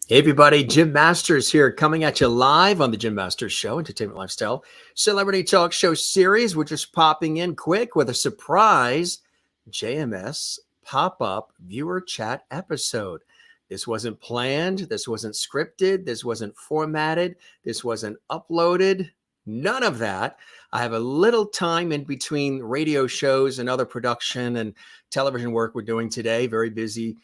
Hey everybody, Jim Masters here, coming at you live on the Jim Masters Show, Entertainment Lifestyle Celebrity Talk Show series. We're just popping in quick with a surprise JMS pop-up viewer chat episode. This wasn't planned, this wasn't scripted, this wasn't formatted, this wasn't uploaded, none of that. I have a little time in between radio shows and other production and television work we're doing today. Very busy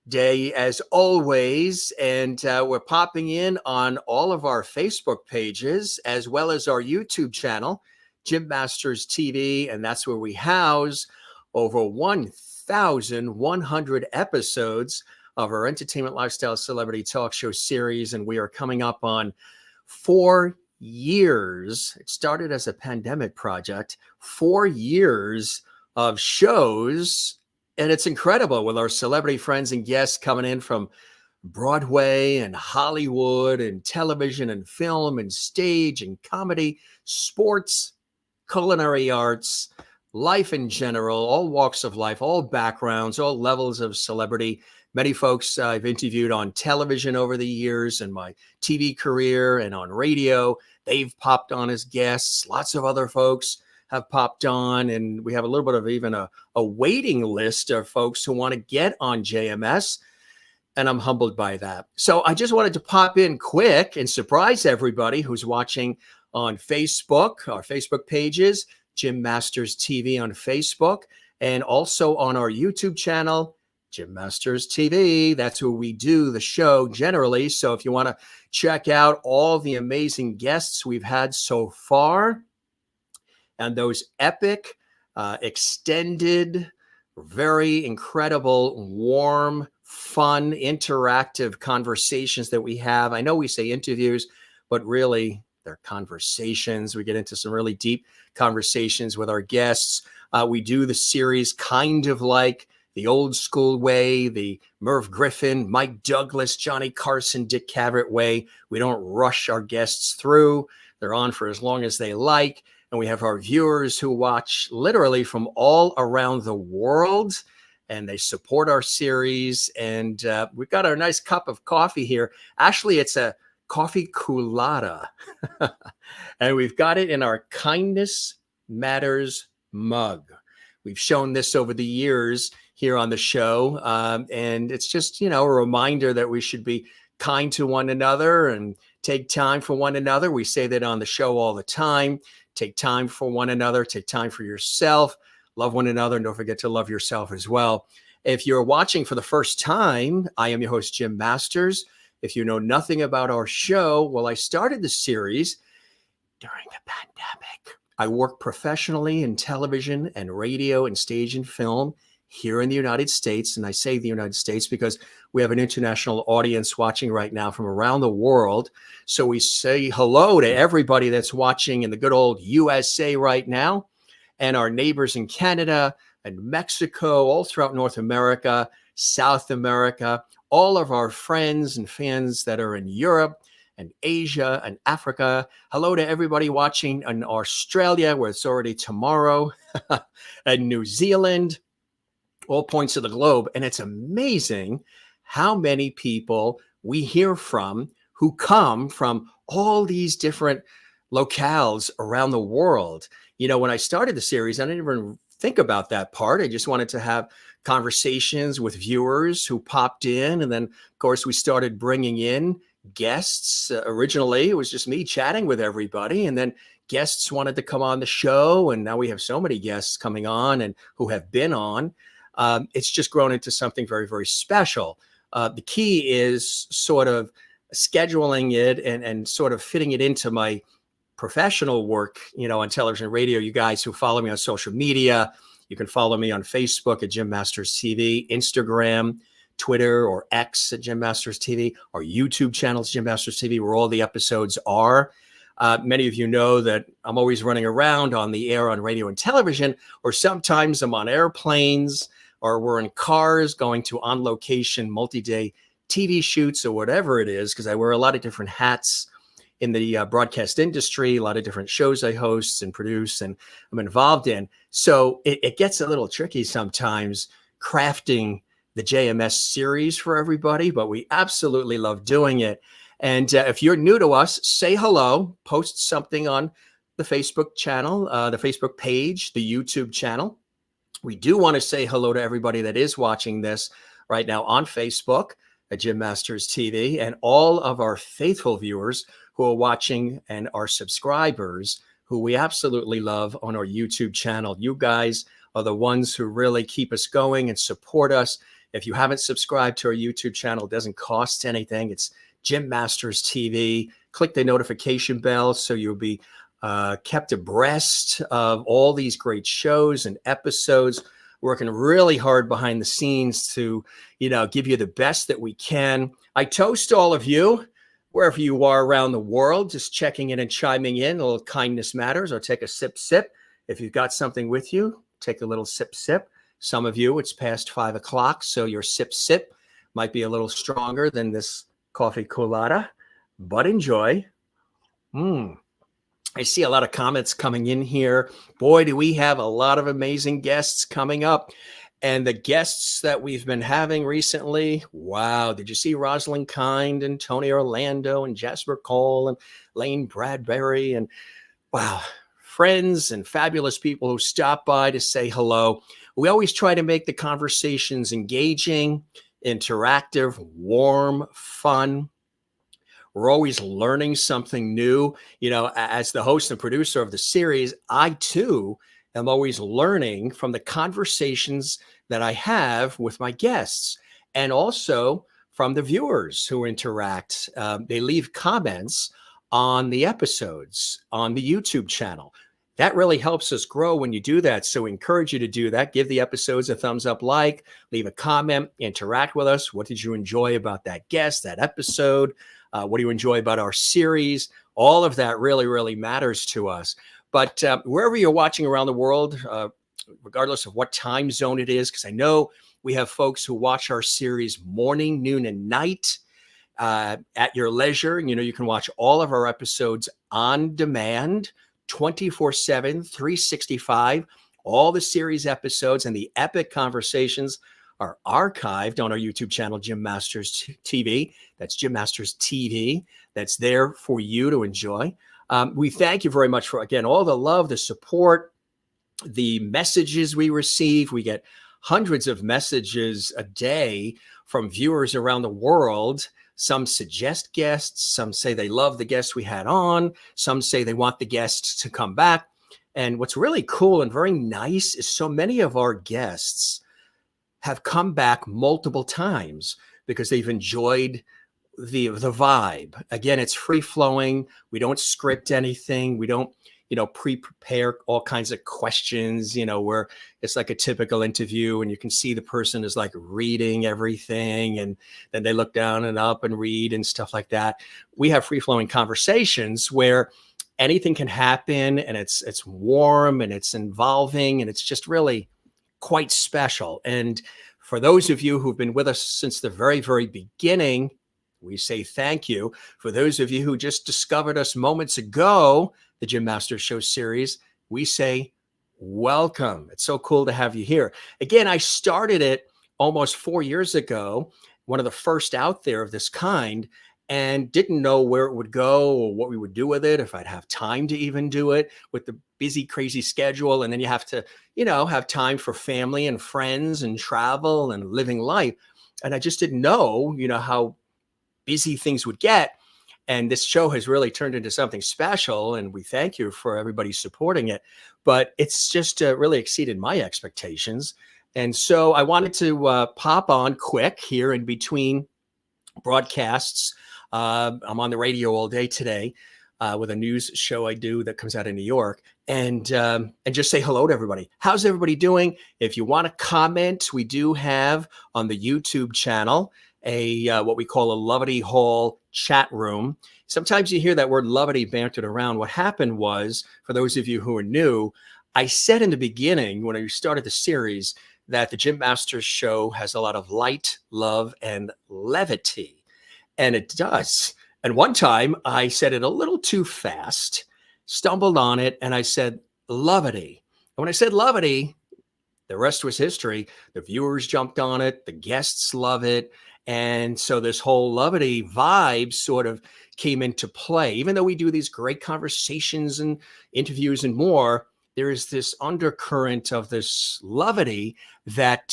day as always, and we're popping in on all of our Facebook pages as well as our YouTube channel, Jim Masters TV, and that's where we house over 1,100 episodes of our Entertainment Lifestyle Celebrity Talk Show series, and we are coming up on 4 years. It started as a pandemic project, 4 years of shows. And it's incredible with our celebrity friends and guests coming in from Broadway and Hollywood and television and film and stage and comedy, sports, culinary arts, life in general, all walks of life, all backgrounds, all levels of celebrity. Many folks I've interviewed on television over the years and my TV career and on radio, they've popped on as guests. Lots of other folks have popped on, and we have a little bit of even a waiting list of folks who want to get on JMS, and I'm humbled by that. So I just wanted to pop in quick and surprise everybody who's watching on Facebook, our Facebook pages, Jim Masters TV on Facebook, and also on our YouTube channel, Jim Masters TV. That's where we do the show generally. So if you want to check out all the amazing guests we've had so far, and those epic, extended, very incredible, warm, fun, interactive conversations that we have. I know we say interviews, but really they're conversations. We get into some really deep conversations with our guests. We do the series kind of like the old school way, the Merv Griffin, Mike Douglas, Johnny Carson, Dick Cavett way. We don't rush our guests through. They're on for as long as they like. And we have our viewers who watch literally from all around the world, and they support our series. And we've got our nice cup of coffee here. Actually, it's a coffee culotta. And we've got it in our Kindness Matters mug. We've shown this over the years here on the show. And it's just, a reminder that we should be kind to one another and take time for one another. We say that on the show all the time. Take time for one another. Take time for yourself. Love one another. And don't forget to love yourself as well. If you're watching for the first time, I am your host, Jim Masters. If you know nothing about our show, well, I started the series during the pandemic. I work professionally in television and radio and stage and film here in the United States. And I say the United States because we have an international audience watching right now from around the world. So we say hello to everybody that's watching in the good old USA right now, and our neighbors in Canada and Mexico, all throughout North America, South America, all of our friends and fans that are in Europe and Asia and Africa. Hello to everybody watching in Australia, where it's already tomorrow, and New Zealand, all points of the globe. And it's amazing how many people we hear from who come from all these different locales around the world. When I started the series, I didn't even think about that part. I just wanted to have conversations with viewers who popped in. And then, of course, we started bringing in guests. Originally, it was just me chatting with everybody. And then guests wanted to come on the show. And now we have so many guests coming on and who have been on. It's just grown into something very, very special. The key is sort of scheduling it and sort of fitting it into my professional work, on television and radio. You guys who follow me on social media, you can follow me on Facebook at Jim Masters TV, Instagram, Twitter, or X at Jim Masters TV, our YouTube channel is Jim Masters TV, where all the episodes are. Many of you know that I'm always running around on the air on radio and television, or sometimes I'm on airplanes, or we're in cars going to on-location multi-day TV shoots or whatever it is, because I wear a lot of different hats in the broadcast industry, a lot of different shows I host and produce and I'm involved in. So it gets a little tricky sometimes crafting the JMS series for everybody, but we absolutely love doing it. And if you're new to us, say hello, post something on the Facebook channel, the Facebook page, the YouTube channel. We do want to say hello to everybody that is watching this right now on Facebook at Jim Masters TV, and all of our faithful viewers who are watching and our subscribers who we absolutely love on our YouTube channel. You guys are the ones who really keep us going and support us. If you haven't subscribed to our YouTube channel, it doesn't cost anything. It's Jim Masters TV. Click the notification bell so you'll be kept abreast of all these great shows and episodes. Working really hard behind the scenes to, give you the best that we can. I toast all of you, wherever you are around the world, just checking in and chiming in. A little kindness matters, or take a sip. If you've got something with you, take a little sip. Some of you, it's past 5 o'clock, so your sip might be a little stronger than this coffee colada, but enjoy. I see a lot of comments coming in here. Boy, do we have a lot of amazing guests coming up. And the guests that we've been having recently, wow, did you see Rosalind Kind and Tony Orlando and Jasper Cole and Lane Bradbury? And wow, friends and fabulous people who stop by to say hello. We always try to make the conversations engaging, interactive, warm, fun. We're always learning something new. As the host and producer of the series, I too am always learning from the conversations that I have with my guests, and also from the viewers who interact. They leave comments on the episodes on the YouTube channel. That really helps us grow when you do that. So we encourage you to do that. Give the episodes a thumbs up, leave a comment, interact with us. What did you enjoy about that guest, that episode? What do you enjoy about our series? All of that really, really matters to us. But wherever you're watching around the world, regardless of what time zone it is, because I know we have folks who watch our series morning, noon, and night at your leisure. You can watch all of our episodes on demand, 24/7, 365. All the series episodes and the epic conversations are archived on our YouTube channel, Jim Masters TV. That's Jim Masters TV. That's there for you to enjoy. We thank you very much for, again, all the love, the support, the messages we receive. We get hundreds of messages a day from viewers around the world. Some suggest guests. Some say they love the guests we had on. Some say they want the guests to come back. And what's really cool and very nice is so many of our guests have come back multiple times because they've enjoyed the vibe. Again, it's free flowing. We don't script anything. We don't, pre-prepare all kinds of questions, where it's like a typical interview and you can see the person is like reading everything and then they look down and up and read and stuff like that. We have free flowing conversations where anything can happen, and it's warm and it's involving, and it's just really quite special. And for those of you who've been with us since the very, very beginning, we say thank you. For those of you who just discovered us moments ago, the Jim Masters Show series, we say welcome. It's so cool to have you here. Again, I started it almost 4 years ago, one of the first out there of this kind, and didn't know where it would go or what we would do with it, if I'd have time to even do it with the busy, crazy schedule. And then you have to, have time for family and friends and travel and living life. And I just didn't know, how busy things would get. And this show has really turned into something special. And we thank you for everybody supporting it. But it's just really exceeded my expectations. And so I wanted to pop on quick here in between broadcasts. I'm on the radio all day today with a news show I do that comes out of New York, and just say hello to everybody. How's everybody doing? If you want to comment, we do have on the YouTube channel a what we call a Loveity Hall chat room. Sometimes you hear that word Loveity bantered around. What happened was, for those of you who are new, I said in the beginning when I started the series that the Jim Masters Show has a lot of light, love, and levity. And it does. And one time I said it a little too fast, stumbled on it, and I said Loveity. And when I said Loveity, the rest was history. The viewers jumped on it. The guests love it. And so this whole Loveity vibe sort of came into play. Even though we do these great conversations and interviews and more, there is this undercurrent of this Loveity that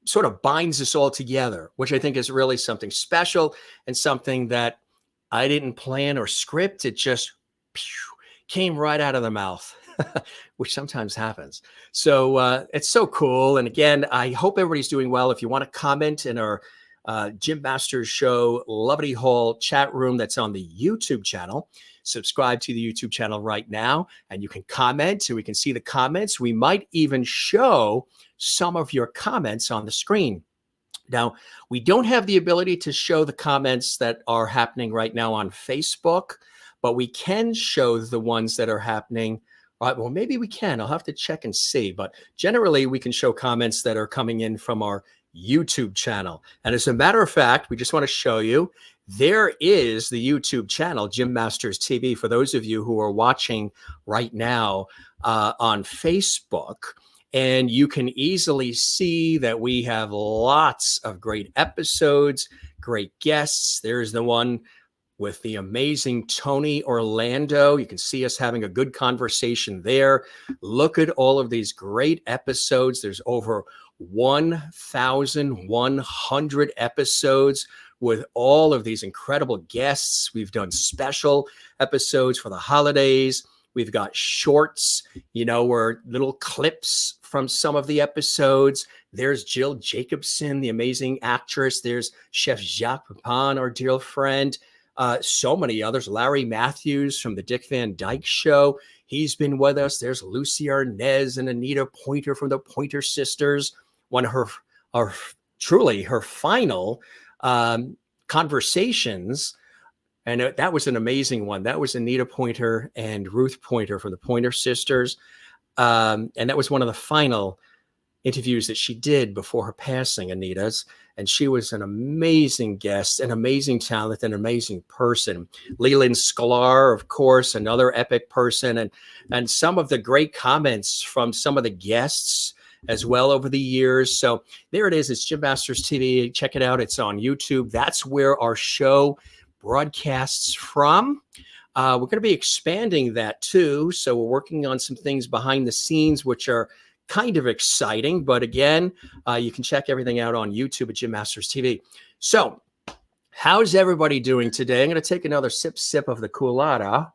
sort of binds us all together, which I think is really something special and something that I didn't plan or script. It just came right out of the mouth, which sometimes happens. So it's so cool. And again, I hope everybody's doing well. If you want to comment in our Jim Masters Show Loveity Hall chat room that's on the YouTube channel, subscribe to the YouTube channel right now, and you can comment so we can see the comments. We might even show some of your comments on the screen. Now, we don't have the ability to show the comments that are happening right now on Facebook, but we can show the ones that are happening. Well, maybe we can. I'll have to check and see. But generally, we can show comments that are coming in from our YouTube channel. And as a matter of fact, we just want to show you, there is the YouTube channel, Jim Masters TV, for those of you who are watching right now on Facebook. And you can easily see that we have lots of great episodes, great guests. There's the one with the amazing Tony Orlando. You can see us having a good conversation there. Look at all of these great episodes. There's over 1,100 episodes with all of these incredible guests. We've done special episodes for the holidays. We've got shorts, or little clips from some of the episodes. There's Jill Jacobson, the amazing actress. There's Chef Jacques Pepin, our dear friend. So many others. Larry Matthews from the Dick Van Dyke Show. He's been with us. There's Lucy Arnaz and Anita Pointer from the Pointer Sisters. One of her final conversations. And that was an amazing one. That was Anita Pointer and Ruth Pointer from the Pointer Sisters. And that was one of the final interviews that she did before her passing, Anita's. And she was an amazing guest, an amazing talent, an amazing person. Leland Sklar, of course, another epic person. And some of the great comments from some of the guests as well over the years. So there it is. It's Jim Masters TV. Check it out. It's on YouTube. That's where our show broadcasts from. We're going to be expanding that too. So we're working on some things behind the scenes, which are kind of exciting. But again, you can check everything out on YouTube at Jim Masters TV. So how's everybody doing today? I'm going to take another sip of the Coolada.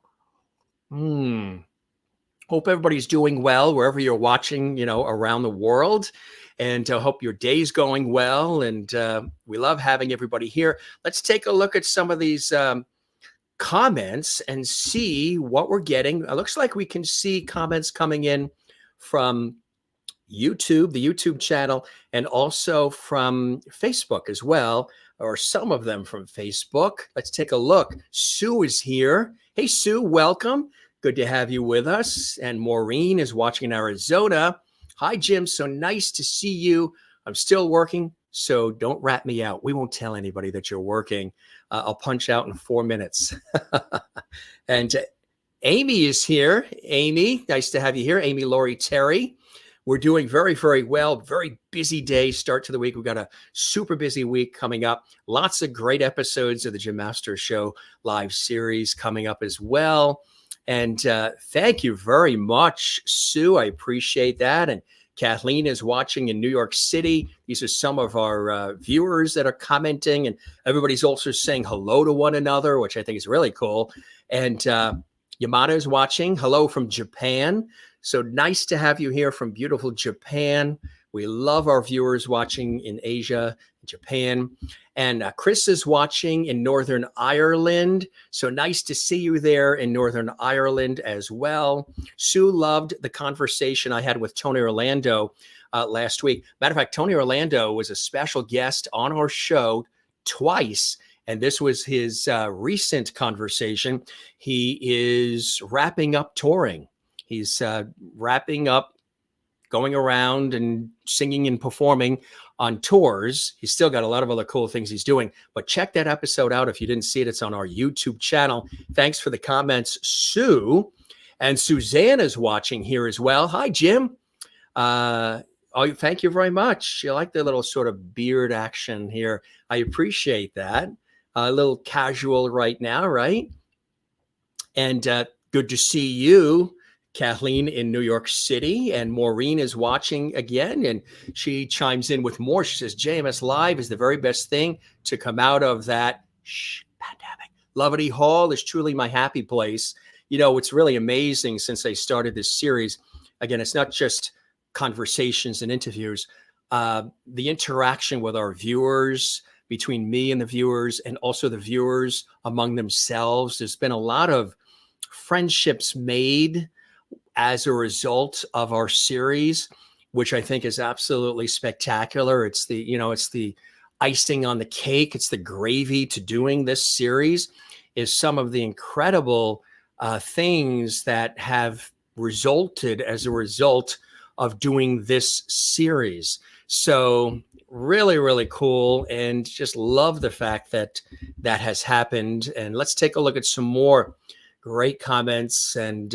Hope everybody's doing well wherever you're watching, around the world. And I hope your day's going well. And we love having everybody here. Let's take a look at some of these comments and see what we're getting. It looks like we can see comments coming in from YouTube, the YouTube channel, and also from Facebook as well, or some of them from Facebook. Let's take a look. Sue is here. Hey, Sue, welcome. Good to have you with us. And Maureen is watching in Arizona. Hi, Jim. So nice to see you. I'm still working, so don't rat me out. We won't tell anybody that you're working. I'll punch out in 4 minutes. And Amy is here. Amy, nice to have you here. Amy Laurie Terry. We're doing very, very well. Very busy day, start to the week. We've got a super busy week coming up. Lots of great episodes of the Jim Masters Show live series coming up as well. And thank you very much, Sue. I appreciate that. And Kathleen is watching in New York City. These are some of our viewers that are commenting. And everybody's also saying hello to one another, which I think is really cool. And Yamada is watching. Hello from Japan. So nice to have you here from beautiful Japan. We love our viewers watching in Asia, Japan. And Chris is watching in Northern Ireland. So nice to see you there in Northern Ireland as well. Sue loved the conversation I had with Tony Orlando last week. Matter of fact, Tony Orlando was a special guest on our show twice. And this was his recent conversation. He is wrapping up touring. He's wrapping up, going around and singing and performing on tours. He's still got a lot of other cool things he's doing. But check that episode out if you didn't see it. It's on our YouTube channel. Thanks for the comments, Sue. And Suzanne is watching here as well. Hi, Jim. Uh, oh, thank you very much. You like the little sort of beard action here. I appreciate that. A little casual right now, right? And good to see you, Kathleen, in New York City. And Maureen is watching again, and she chimes in with more. She says, JMS Live is the very best thing to come out of that pandemic. Loveity Hall is truly my happy place. You know, it's really amazing since I started this series. Again, it's not just conversations and interviews, the interaction with our viewers, between me and the viewers, and also the viewers among themselves. There's been a lot of friendships made as a result of our series, which I think is absolutely spectacular. It's the, you know, it's the icing on the cake. It's the gravy to doing this series is some of the incredible things that have resulted as a result of doing this series. So really, really cool. And just love the fact that that has happened. And let's take a look at some more great comments. And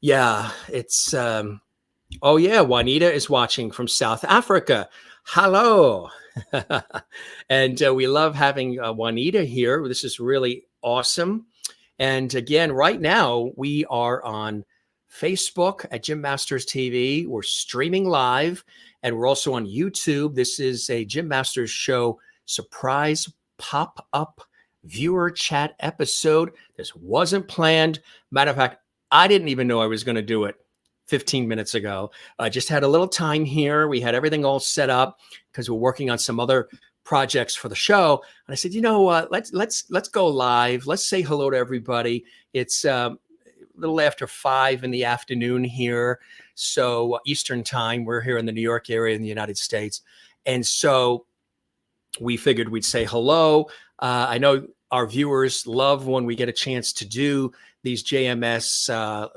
yeah, it's, oh yeah, Juanita is watching from South Africa. Hello. And we love having Juanita here. This is really awesome. And again, right now we are on Facebook at Jim Masters TV. We're streaming live, and we're also on YouTube. This is a Jim Masters Show surprise pop-up viewer chat episode. This wasn't planned. Matter of fact, I didn't even know I was going to do it 15 minutes ago. I just had a little time here. We had everything all set up because we're working on some other projects for the show. And I said, you know what, let's go live. Let's say hello to everybody. It's a little after 5 in the afternoon here. So Eastern time, we're here in the New York area in the United States. And so we figured we'd say hello. I know our viewers love when we get a chance to do these JMS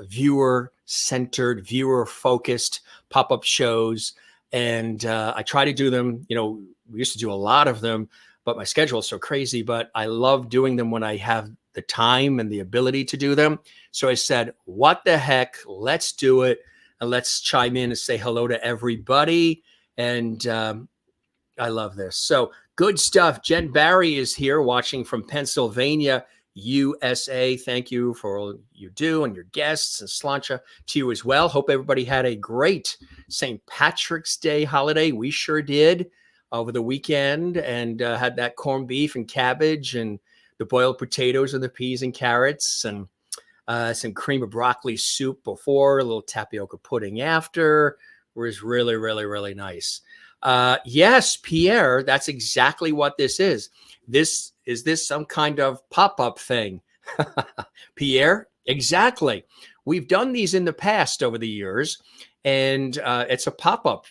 viewer-centered, viewer-focused pop-up shows. And I try to do them, you know, we used to do a lot of them, but my schedule is so crazy. But I love doing them when I have the time and the ability to do them. So I said, what the heck, let's do it. And let's chime in and say hello to everybody. And I love this. So good stuff. Jen Barry is here watching from Pennsylvania, USA. Thank you for all you do and your guests, and Slancha to you as well. Hope everybody had a great St. Patrick's Day holiday. We sure did over the weekend, and had that corned beef and cabbage and the boiled potatoes and the peas and carrots, and some cream of broccoli soup before, a little tapioca pudding after. It was really, really, really nice. Yes, Pierre, that's exactly what this is. Is this some kind of pop-up thing? Pierre, exactly. We've done these in the past over the years, and it's a pop-up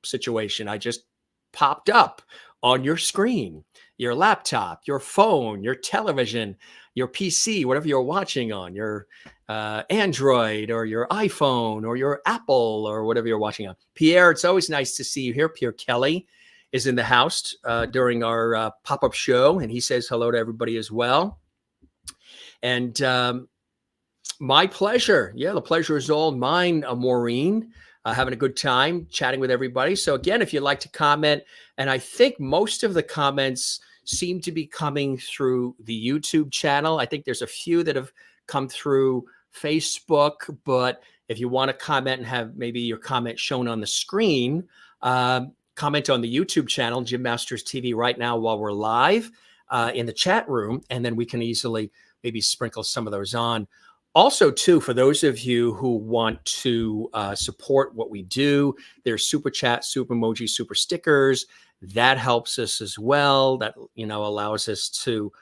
situation. I just popped up on your screen, your laptop, your phone, your television, your PC, whatever you're watching on, your Android or your iPhone or your Apple or whatever you're watching on. Pierre, it's always nice to see you here. Pierre Kelly is in the house during our pop-up show, and he says hello to everybody as well. And my pleasure. Yeah, the pleasure is all mine, Maureen. Having a good time chatting with everybody. So again, if you'd like to comment, and I think most of the comments seem to be coming through the YouTube channel. I think there's a few that have come through Facebook, but if you want to comment and have maybe your comment shown on the screen, comment on the YouTube channel, Jim Masters TV, right now while we're live in the chat room, and then we can easily maybe sprinkle some of those on. Also, too, for those of you who want to support what we do, there's super chat, super emoji, super stickers. That helps us as well. That, you know, allows us to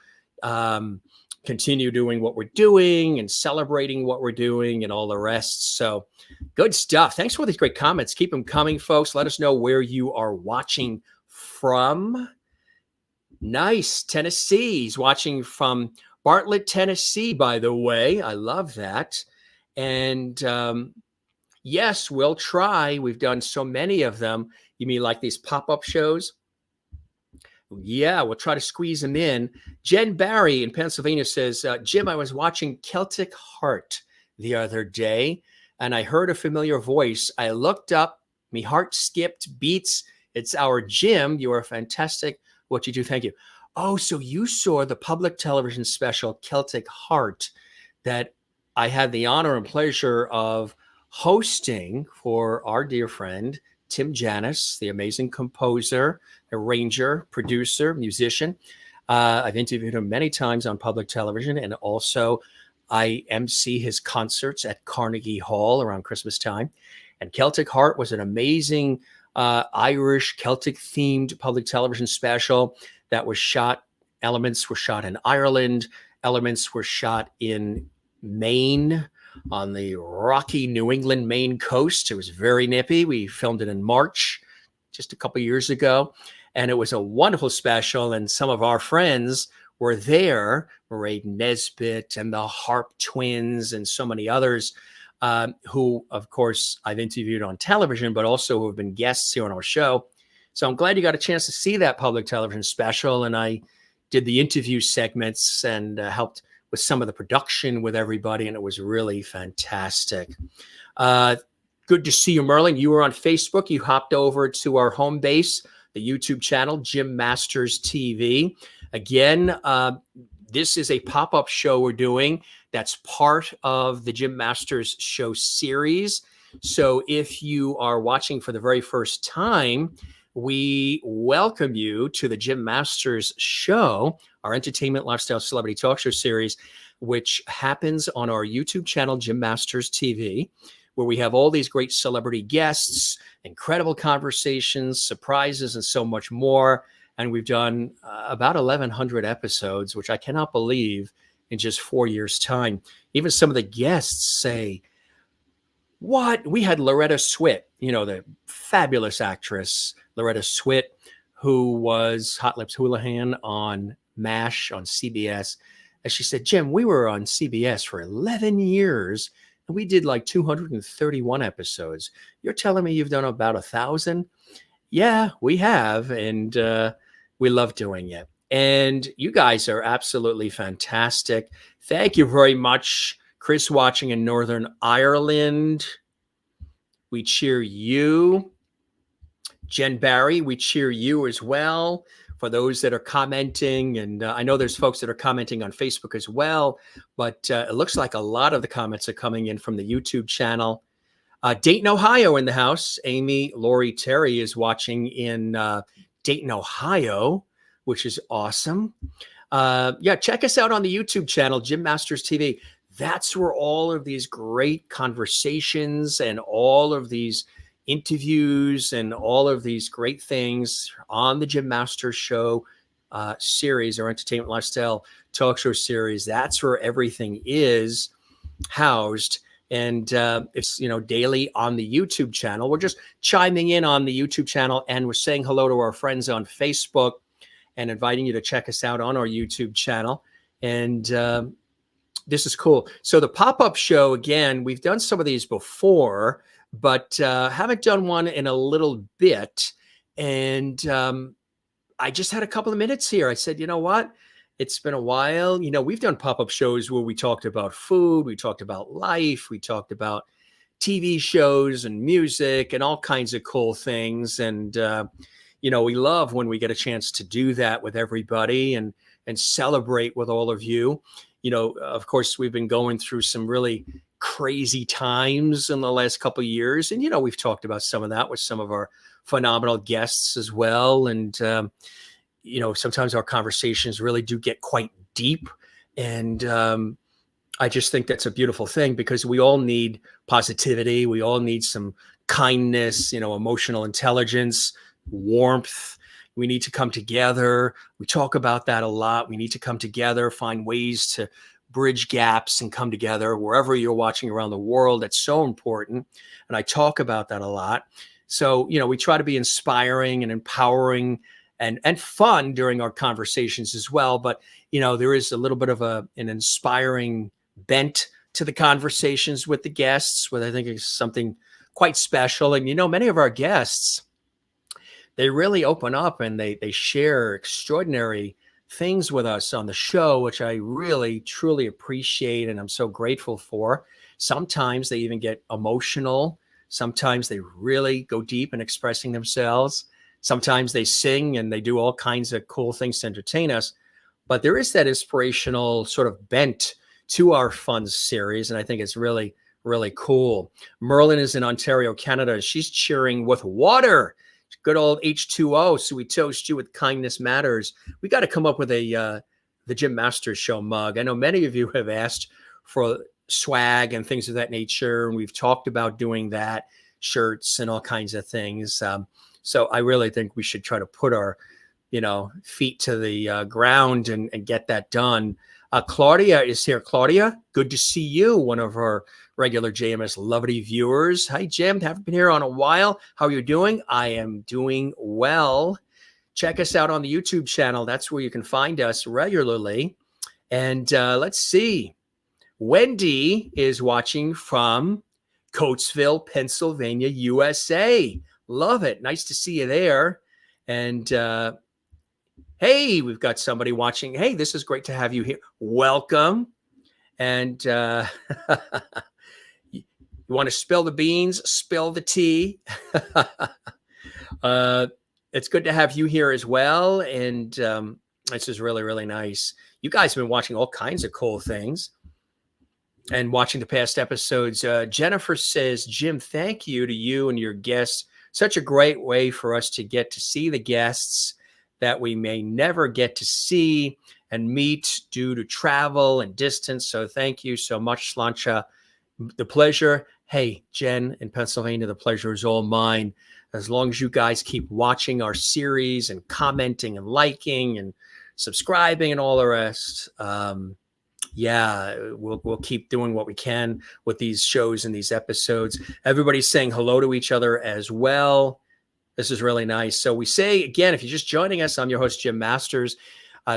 continue doing what we're doing and celebrating what we're doing and all the rest. So good stuff. Thanks for these great comments. Keep them coming, folks. Let us know where you are watching from. Nice. Tennessee. He's watching from Bartlett, Tennessee, by the way. I love that. And yes, we'll try. We've done so many of them. You mean like these pop-up shows? Yeah, we'll try to squeeze them in. Jen Barry in Pennsylvania says, Jim, I was watching Celtic Heart the other day. and I heard a familiar voice. I looked up, my heart skipped beats. It's our Jim. You are fantastic. What you do. Thank you. Oh, so you saw the public television special Celtic Heart that I had the honor and pleasure of hosting for our dear friend, Tim Janis, the amazing composer, arranger, producer, musician. I've interviewed him many times on public television, and also I MC his concerts at Carnegie Hall around Christmas time. And Celtic Heart was an amazing Irish Celtic themed public television special that was shot. Elements were shot in Ireland. Elements were shot in Maine, on the rocky New England Maine coast. It was very nippy. We filmed it in March, just a couple years ago. And it was a wonderful special. And some of our friends were there, Mairead Nesbitt and the Harp Twins and so many others who, of course, I've interviewed on television, but also who have been guests here on our show. So I'm glad you got a chance to see that public television special. And I did the interview segments and helped with some of the production with everybody. And it was really fantastic. Good to see you, Merlin. You were on Facebook. You hopped over to our home base, the YouTube channel, Jim Masters TV. Again, this is a pop-up show we're doing that's part of the Jim Masters Show series. So if you are watching for the very first time, we welcome you to the Jim Masters Show, our entertainment, lifestyle, celebrity talk show series, which happens on our YouTube channel, Jim Masters TV, where we have all these great celebrity guests, incredible conversations, surprises, and so much more. And we've done about 1,100 episodes, which I cannot believe in just 4 years' time. Even some of the guests say, what? We had Loretta Swit, the fabulous actress, Loretta Swit, who was Hot Lips Houlihan on MASH on CBS. And she said, Jim, we were on CBS for 11 years, and we did like 231 episodes. You're telling me you've done about 1,000? Yeah, we have, and we love doing it. And you guys are absolutely fantastic. Thank you very much. Chris watching in Northern Ireland. We cheer you. Jen Barry, we cheer you as well. For those that are commenting, and I know there's folks that are commenting on Facebook as well, but it looks like a lot of the comments are coming in from the YouTube channel. Dayton, Ohio in the house. Amy Lori Terry is watching in Dayton, Ohio, which is awesome. Yeah, check us out on the YouTube channel, Jim Masters TV. That's where all of these great conversations and all of these interviews and all of these great things on the Jim Masters Show series, or entertainment lifestyle talk show series. That's where everything is housed. And it's, daily on the YouTube channel. We're just chiming in on the YouTube channel, and we're saying hello to our friends on Facebook and inviting you to check us out on our YouTube channel. And this is cool. So the pop-up show, again, we've done some of these before, but haven't done one in a little bit. And I just had a couple of minutes here. I said, you know what? It's been a while. We've done pop-up shows where we talked about food, we talked about life, we talked about TV shows and music and all kinds of cool things. And, we love when we get a chance to do that with everybody and celebrate with all of you. Of course, we've been going through some really crazy times in the last couple of years. And, we've talked about some of that with some of our phenomenal guests as well. And, sometimes our conversations really do get quite deep. And I just think that's a beautiful thing, because we all need positivity. We all need some kindness, emotional intelligence, warmth. We need to come together. We talk about that a lot. We need to come together, find ways to bridge gaps and come together wherever you're watching around the world. That's so important. And I talk about that a lot. So, we try to be inspiring and empowering and fun during our conversations as well. But, there is a little bit of an inspiring bent to the conversations with the guests, what I think is something quite special. And, many of our guests, they really open up and they share extraordinary things with us on the show, which I really, truly appreciate and I'm so grateful for. Sometimes they even get emotional. Sometimes they really go deep in expressing themselves. Sometimes they sing and they do all kinds of cool things to entertain us. But there is that inspirational sort of bent to our fun series. And I think it's really, really cool. Merlin is in Ontario, Canada. She's cheering with water. Good old H2O. So we toast you with kindness matters. We got to come up with the Jim Masters Show mug. I know many of you have asked for swag and things of that nature. And we've talked about doing that, shirts and all kinds of things. So I really think we should try to put our, feet to the ground and get that done. Claudia is here. Claudia, good to see you. One of our regular JMS Loveity viewers. Hi, Jim. Haven't been here on a while. How are you doing? I am doing well. Check us out on the YouTube channel. That's where you can find us regularly. And let's see. Wendy is watching from Coatesville, Pennsylvania, USA. Love it. Nice to see you there. And hey, we've got somebody watching. Hey, this is great to have you here. Welcome. And you want to spill the beans, spill the tea. It's good to have you here as well. And this is really, really nice. You guys have been watching all kinds of cool things and watching the past episodes. Jennifer says, Jim, thank you to you and your guests. Such a great way for us to get to see the guests that we may never get to see and meet due to travel and distance. So thank you so much, Slancha. The pleasure. Hey, Jen in Pennsylvania, the pleasure is all mine. As long as you guys keep watching our series and commenting and liking and subscribing and all the rest, we'll keep doing what we can with these shows and these episodes. Everybody's saying hello to each other as well. This is really nice. So we say, again, if you're just joining us, I'm your host, Jim Masters.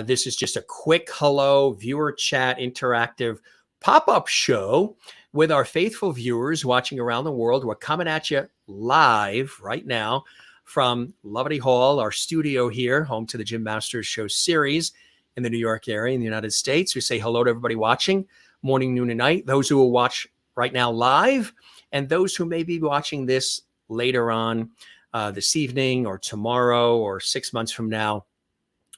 This is just a quick hello, viewer chat, interactive pop-up show with our faithful viewers watching around the world. We're coming at you live right now from Loveity Hall, our studio here, home to the Jim Masters Show series in the New York area in the United States. We say hello to everybody watching morning, noon, and night, those who will watch right now live, and those who may be watching this later on this evening or tomorrow or 6 months from now.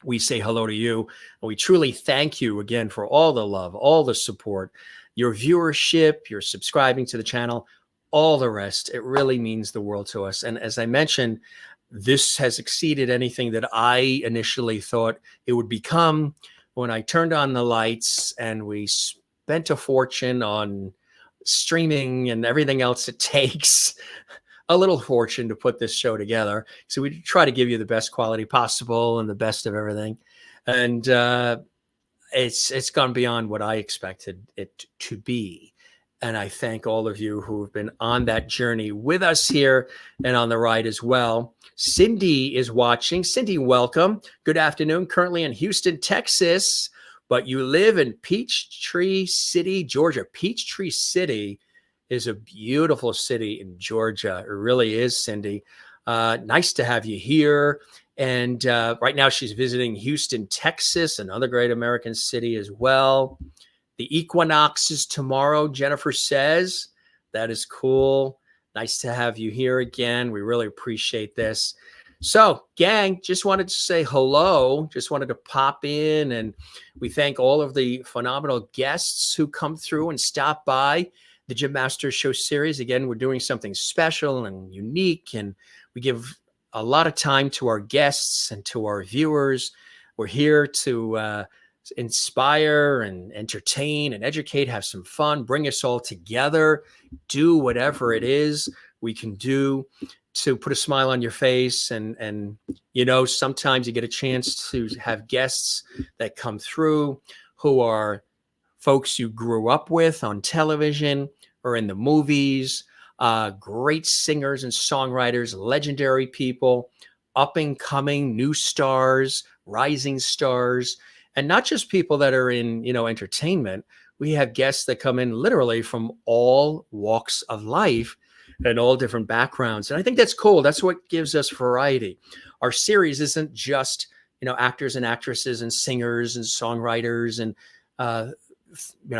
We say hello to you. And we truly thank you again for all the love, all the support, your viewership, your subscribing to the channel, all the rest. It really means the world to us. And as I mentioned, this has exceeded anything that I initially thought it would become when I turned on the lights and we spent a fortune on streaming and everything else it takes. A little fortune to put this show together. So we try to give you the best quality possible and the best of everything. And it's gone beyond what I expected it to be. And I thank all of you who have been on that journey with us here and on the ride as well. Cindy is watching. Cindy, welcome. Good afternoon. Currently in Houston, Texas, but you live in Peachtree City, Georgia. Peachtree City is a beautiful city in Georgia. It really is, Cindy. Nice to have you here. And right now she's visiting Houston, Texas, another great American city as well. The equinox is tomorrow, Jennifer says. That is cool. Nice to have you here again. We really appreciate this. So, gang, just wanted to say hello. Just wanted to pop in. And we thank all of the phenomenal guests who come through and stop by the Jim Masters Show series. Again, we're doing something special and unique, and we give a lot of time to our guests and to our viewers. We're here to inspire and entertain and educate, have some fun, bring us all together, do whatever it is we can do to put a smile on your face. And sometimes you get a chance to have guests that come through who are folks you grew up with on television or in the movies, great singers and songwriters, legendary people, up and coming new stars, rising stars, and not just people that are in, entertainment. We have guests that come in literally from all walks of life and all different backgrounds. And I think that's cool. That's what gives us variety. Our series isn't just actors and actresses and singers and songwriters and,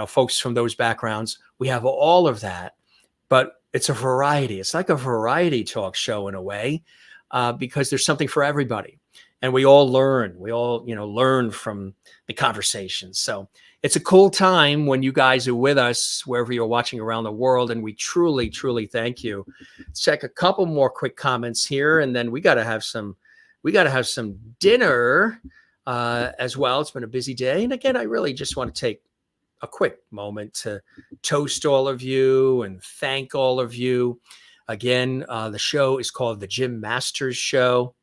folks from those backgrounds. We have all of that, but it's a variety. It's like a variety talk show in a way, because there's something for everybody. And we all learn. We all, learn from the conversations. So it's a cool time when you guys are with us, wherever you're watching around the world. And we truly, truly thank you. Let's check a couple more quick comments here. And then we got to have some dinner as well. It's been a busy day. And again, I really just want to take a quick moment to toast all of you and thank all of you. Again, the show is called The Jim Masters Show.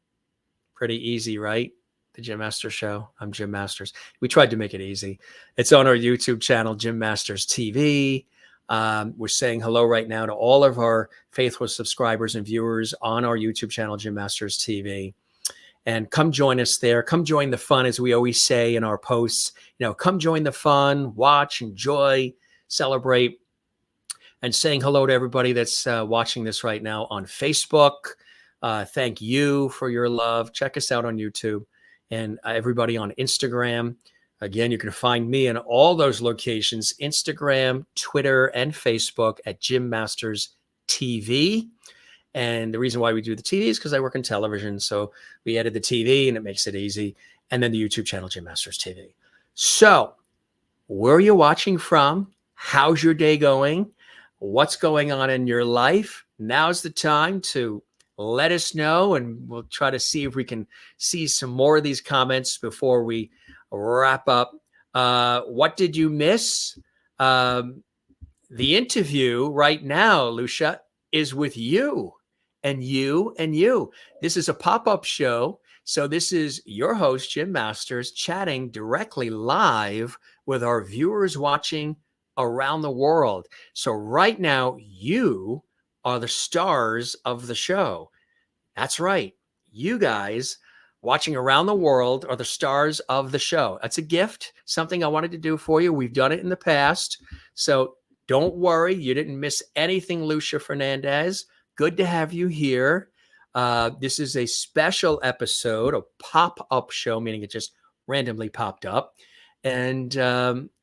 Pretty easy, right? The Jim Masters Show. I'm Jim Masters. We tried to make it easy. It's on our YouTube channel, Jim Masters TV. We're saying hello right now to all of our faithful subscribers and viewers on our YouTube channel, Jim Masters TV. And come join us there. Come join the fun, as we always say in our posts. Come join the fun, watch, enjoy, celebrate, and saying hello to everybody that's watching this right now on Facebook. Thank you for your love. Check us out on YouTube, and everybody on Instagram. Again, you can find me in all those locations, Instagram, Twitter, and Facebook at Jim Masters TV. And the reason why we do the TV is because I work in television. So we edit the TV and it makes it easy. And then the YouTube channel, Jim Masters TV. So where are you watching from? How's your day going? What's going on in your life? Now's the time to let us know, and we'll try to see if we can see some more of these comments before we wrap up. What did you miss? The interview right now, Lucia, is with you and you and you. This is a pop-up show. So this is your host, Jim Masters, chatting directly live with our viewers watching around the world. So right now, you are the stars of the show. That's right. You guys watching around the world are the stars of the show. That's a gift, something I wanted to do for you. We've done it in the past. So don't worry. You didn't miss anything, Lucia Fernandez. Good to have you here. This is a special episode, a pop-up show, meaning it just randomly popped up. And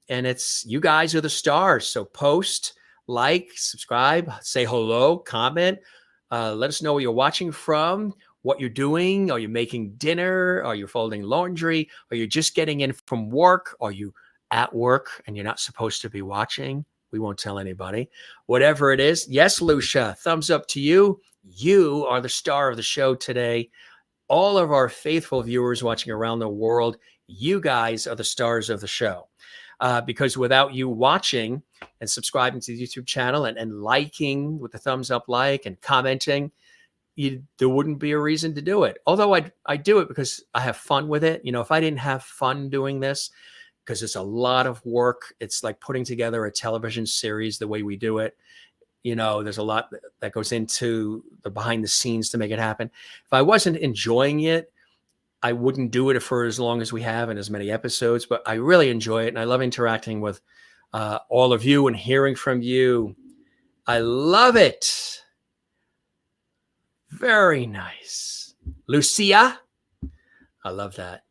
it's, you guys are the stars. So post, like, subscribe, say hello, comment. Let us know where you're watching from, what you're doing. Are you making dinner? Are you folding laundry? Are you just getting in from work? Are you at work and you're not supposed to be watching? We won't tell anybody. Whatever it is. Yes, Lucia, thumbs up to you. You are the star of the show today. All of our faithful viewers watching around the world, you guys are the stars of the show. Because without you watching and subscribing to the YouTube channel and liking with the thumbs up like and commenting, there wouldn't be a reason to do it. Although I do it because I have fun with it. If I didn't have fun doing this, because it's a lot of work, it's like putting together a television series the way we do it. There's a lot that goes into the behind the scenes to make it happen. If I wasn't enjoying it, I wouldn't do it for as long as we have and as many episodes, but I really enjoy it. And I love interacting with all of you and hearing from you. I love it. Very nice. Lucia, I love that.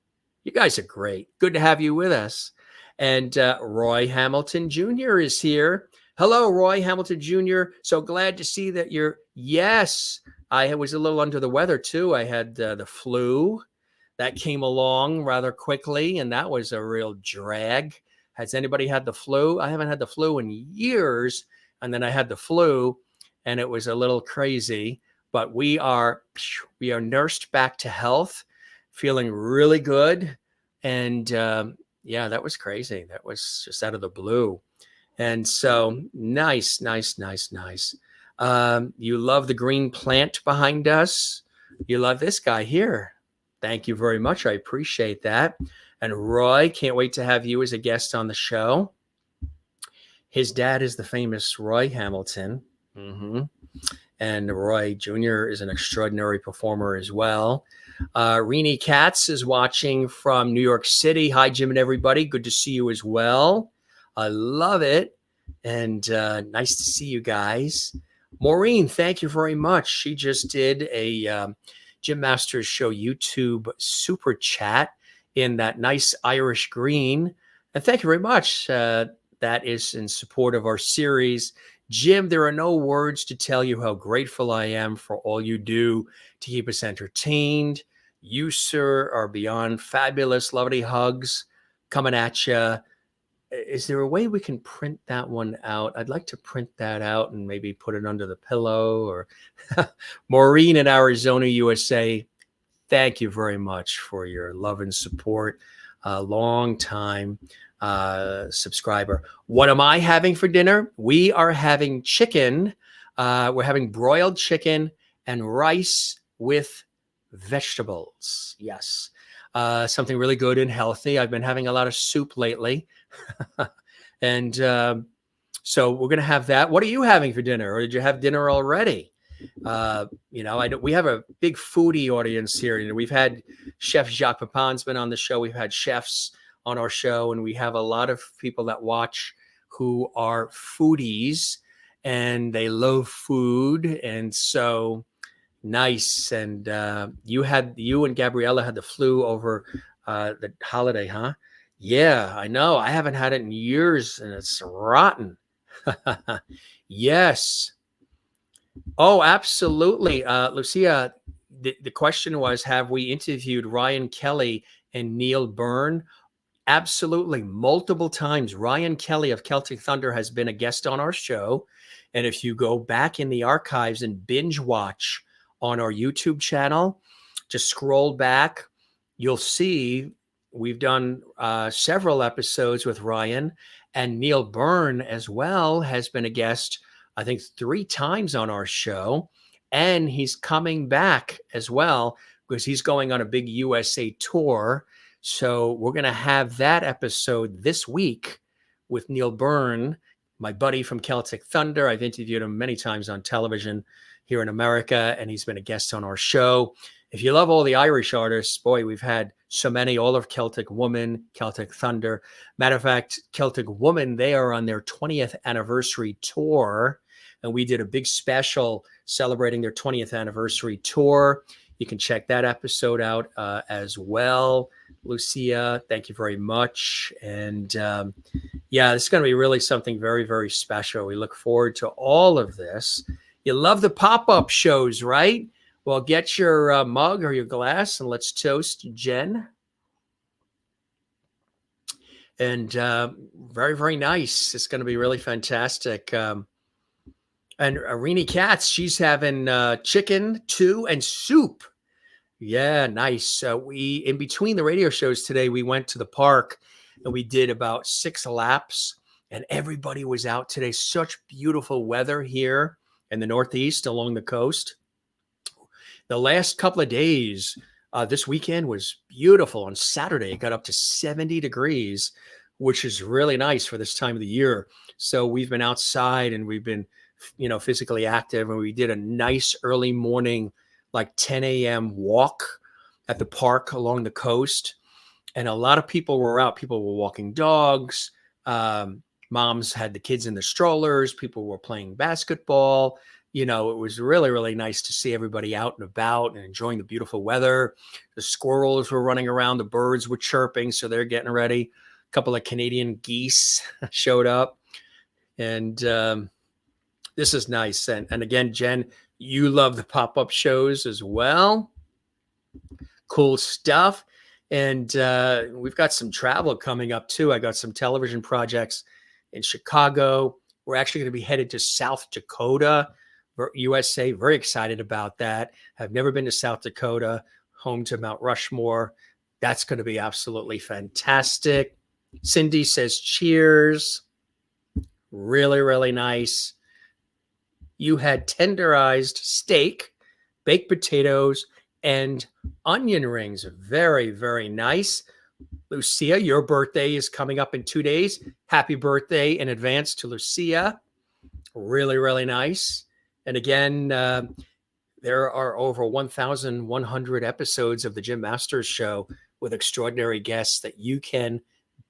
You guys are great. Good to have you with us. And Roy Hamilton Jr. is here. Hello, Roy Hamilton Jr. So glad to see that you're, yes, I was a little under the weather too. I had the flu. That came along rather quickly, and that was a real drag. Has anybody had the flu? I haven't had the flu in years, and then I had the flu, and it was a little crazy. But we are nursed back to health, feeling really good. And yeah, that was crazy. That was just out of the blue. And so nice. You love the green plant behind us. You love this guy here. Thank you very much. I appreciate that. And Roy, can't wait to have you as a guest on the show. His dad is the famous Roy Hamilton. And Roy Jr. is an extraordinary performer as well. Renee Katz is watching from New York City. Hi, Jim and everybody. Good to see you as well. I love it. And nice to see you guys. Maureen, thank you very much. She just did a Jim Masters Show YouTube super chat in that nice Irish green. And thank you very much. That is in support of our series. Jim, there are no words to tell you how grateful I am for all you do to keep us entertained. You, sir, are beyond fabulous. Loveity hugs coming at you. Is there a way we can print that one out? I'd like to print that out and maybe put it under the pillow. Or Maureen in Arizona, USA, thank you very much for your love and support. Long time subscriber. What am I having for dinner? We are having chicken. We're having broiled chicken and rice with vegetables. Yes. Something really good and healthy. I've been having a lot of soup lately. And so we're going to have that. What are you having for dinner? Or did you have dinner already? We have a big foodie audience here. We've had Chef Jacques Pepin's been on the show. We've had chefs on our show, and we have a lot of people that watch who are foodies and they love food. And so nice. And you and Gabriella had the flu over the holiday, huh? Yeah, I know. I haven't had it in years and it's rotten. Yes. Oh, absolutely. Lucia, the question was, have we interviewed Ryan Kelly and Neil Byrne? Absolutely. Multiple times. Ryan Kelly of Celtic Thunder has been a guest on our show. And if you go back in the archives and binge watch on our YouTube channel, just scroll back, you'll see we've done several episodes with Ryan, and Neil Byrne as well has been a guest, I think 3 times on our show. And he's coming back as well because he's going on a big USA tour. So we're going to have that episode this week with Neil Byrne, my buddy from Celtic Thunder. I've interviewed him many times on television here in America, and he's been a guest on our show. If you love all the Irish artists, boy, we've had so many, all of Celtic Woman, Celtic Thunder. Matter of fact, Celtic Woman, they are on their 20th anniversary tour, and we did a big special celebrating their 20th anniversary tour. You can check that episode out as well. Lucia, thank you very much. And yeah, this is going to be really something very, very special. We look forward to all of this. You love the pop-up shows, right? Well, get your mug or your glass and let's toast Jen. And very, very nice. It's going to be really fantastic. And Arini Katz, she's having chicken, too, and soup. Yeah, nice. In between the radio shows today, we went to the park and we did about 6 laps, and everybody was out today. Such beautiful weather here in the Northeast along the coast. The last couple of days, this weekend was beautiful. On Saturday, it got up to 70 degrees, which is really nice for this time of the year. So we've been outside and we've been, physically active, and we did a nice early morning, like 10 a.m. walk at the park along the coast. And a lot of people were out. People were walking dogs. Moms had the kids in the strollers. People were playing basketball. It was really, really nice to see everybody out and about and enjoying the beautiful weather. The squirrels were running around. The birds were chirping, so they're getting ready. A couple of Canadian geese showed up. And this is nice. And again, Jen, you love the pop-up shows as well. Cool stuff. And we've got some travel coming up, too. I got some television projects in Chicago. We're actually going to be headed to South Dakota, USA. Very excited about that. I've never been to South Dakota, home to Mount Rushmore. That's going to be absolutely fantastic. Cindy says cheers. Really, really nice. You had tenderized steak, baked potatoes, and onion rings. Very, very nice. Lucia, your birthday is coming up in 2 days. Happy birthday in advance to Lucia. Really, really nice. And again, there are over 1,100 episodes of the Jim Masters Show with extraordinary guests that you can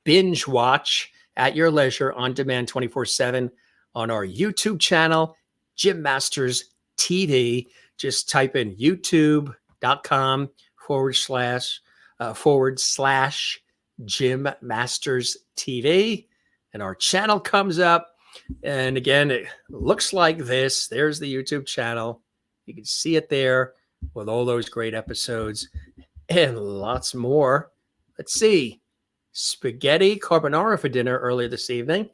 binge watch at your leisure on demand 24/7 on our YouTube channel, Jim Masters TV. Just type in YouTube youtube.com// Jim Masters TV. And our channel comes up. And again, it looks like this. There's the YouTube channel. You can see it there with all those great episodes and lots more. Let's see. Spaghetti carbonara for dinner earlier this evening.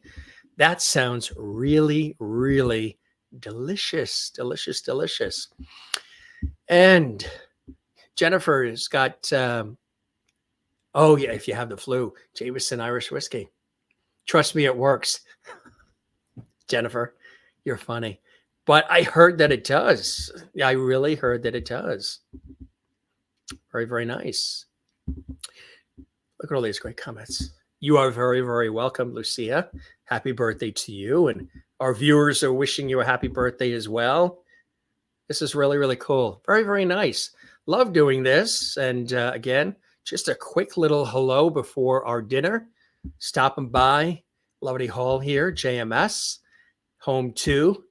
That sounds really, really delicious, delicious, delicious. And Jennifer has got, oh yeah, if you have the flu, Jameson Irish whiskey. Trust me, it works. Jennifer, you're funny. But I heard that it does. I really heard that it does. Very, very nice. Look at all these great comments. You are very, very welcome, Lucia. Happy birthday to you. And our viewers are wishing you a happy birthday as well. This is really, really cool. Very, very nice. Love doing this. And again, just a quick little hello before our dinner. Stopping by Loveity Hall here, JMS, home to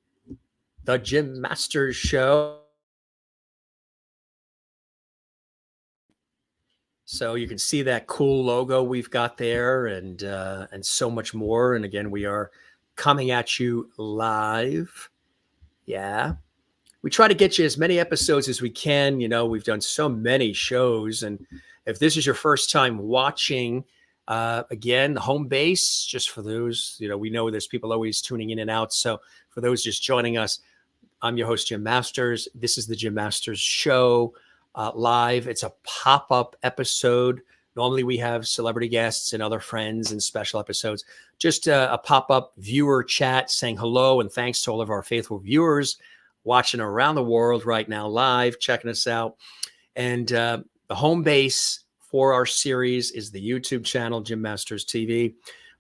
the Jim Masters Show. So you can see that cool logo we've got there, and so much more. And again, we are coming at you live. Yeah. We try to get you as many episodes as we can. You know, we've done so many shows. And if this is your first time watching, again, the home base, just for those, you know, we know there's people always tuning in and out. So for those just joining us, I'm your host, Jim Masters. This is the Jim Masters Show live. It's a pop-up episode. Normally we have celebrity guests and other friends and special episodes. Just a pop-up viewer chat saying hello and thanks to all of our faithful viewers watching around the world right now live, checking us out. And the home base for our series is the YouTube channel, Jim Masters TV.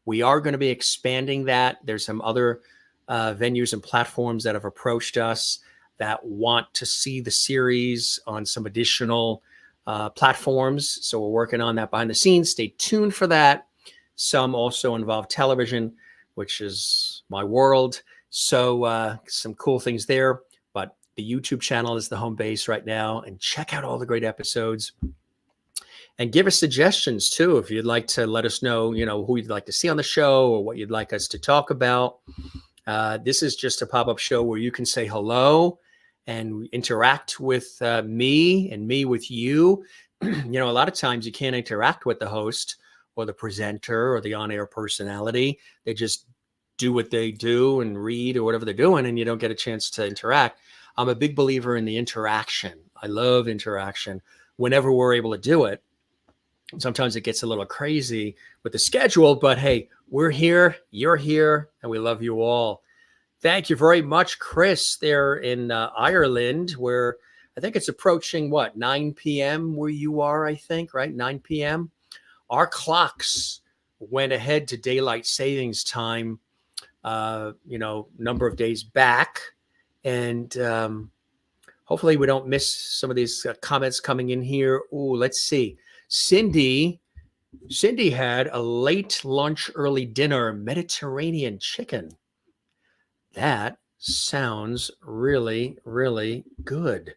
We are going to be expanding that. There's some other venues and platforms that have approached us that want to see the series on some additional platforms. So we're working on that behind the scenes. Stay tuned for that. Some also involve television, which is my world. So some cool things there. But the YouTube channel is the home base right now. And check out all the great episodes. And give us suggestions, too, if you'd like to let us know, you know, who you'd like to see on the show or what you'd like us to talk about. This is just a pop-up show where you can say hello and interact with me and me with you. You know, a lot of times you can't interact with the host or the presenter or the on-air personality. They just do what they do and read or whatever they're doing, and you don't get a chance to interact. I'm a big believer in the interaction. I love interaction whenever we're able to do it. Sometimes it gets a little crazy with the schedule, but hey, we're here, you're here, and we love you all. Thank you very much, Chris, there in Ireland, where I think it's approaching, 9 p.m. where you are, I think, right? 9 p.m. Our clocks went ahead to daylight savings time, number of days back. And hopefully we don't miss some of these comments coming in here. Ooh, let's see. Cindy had a late lunch, early dinner, Mediterranean chicken. That sounds really, really good.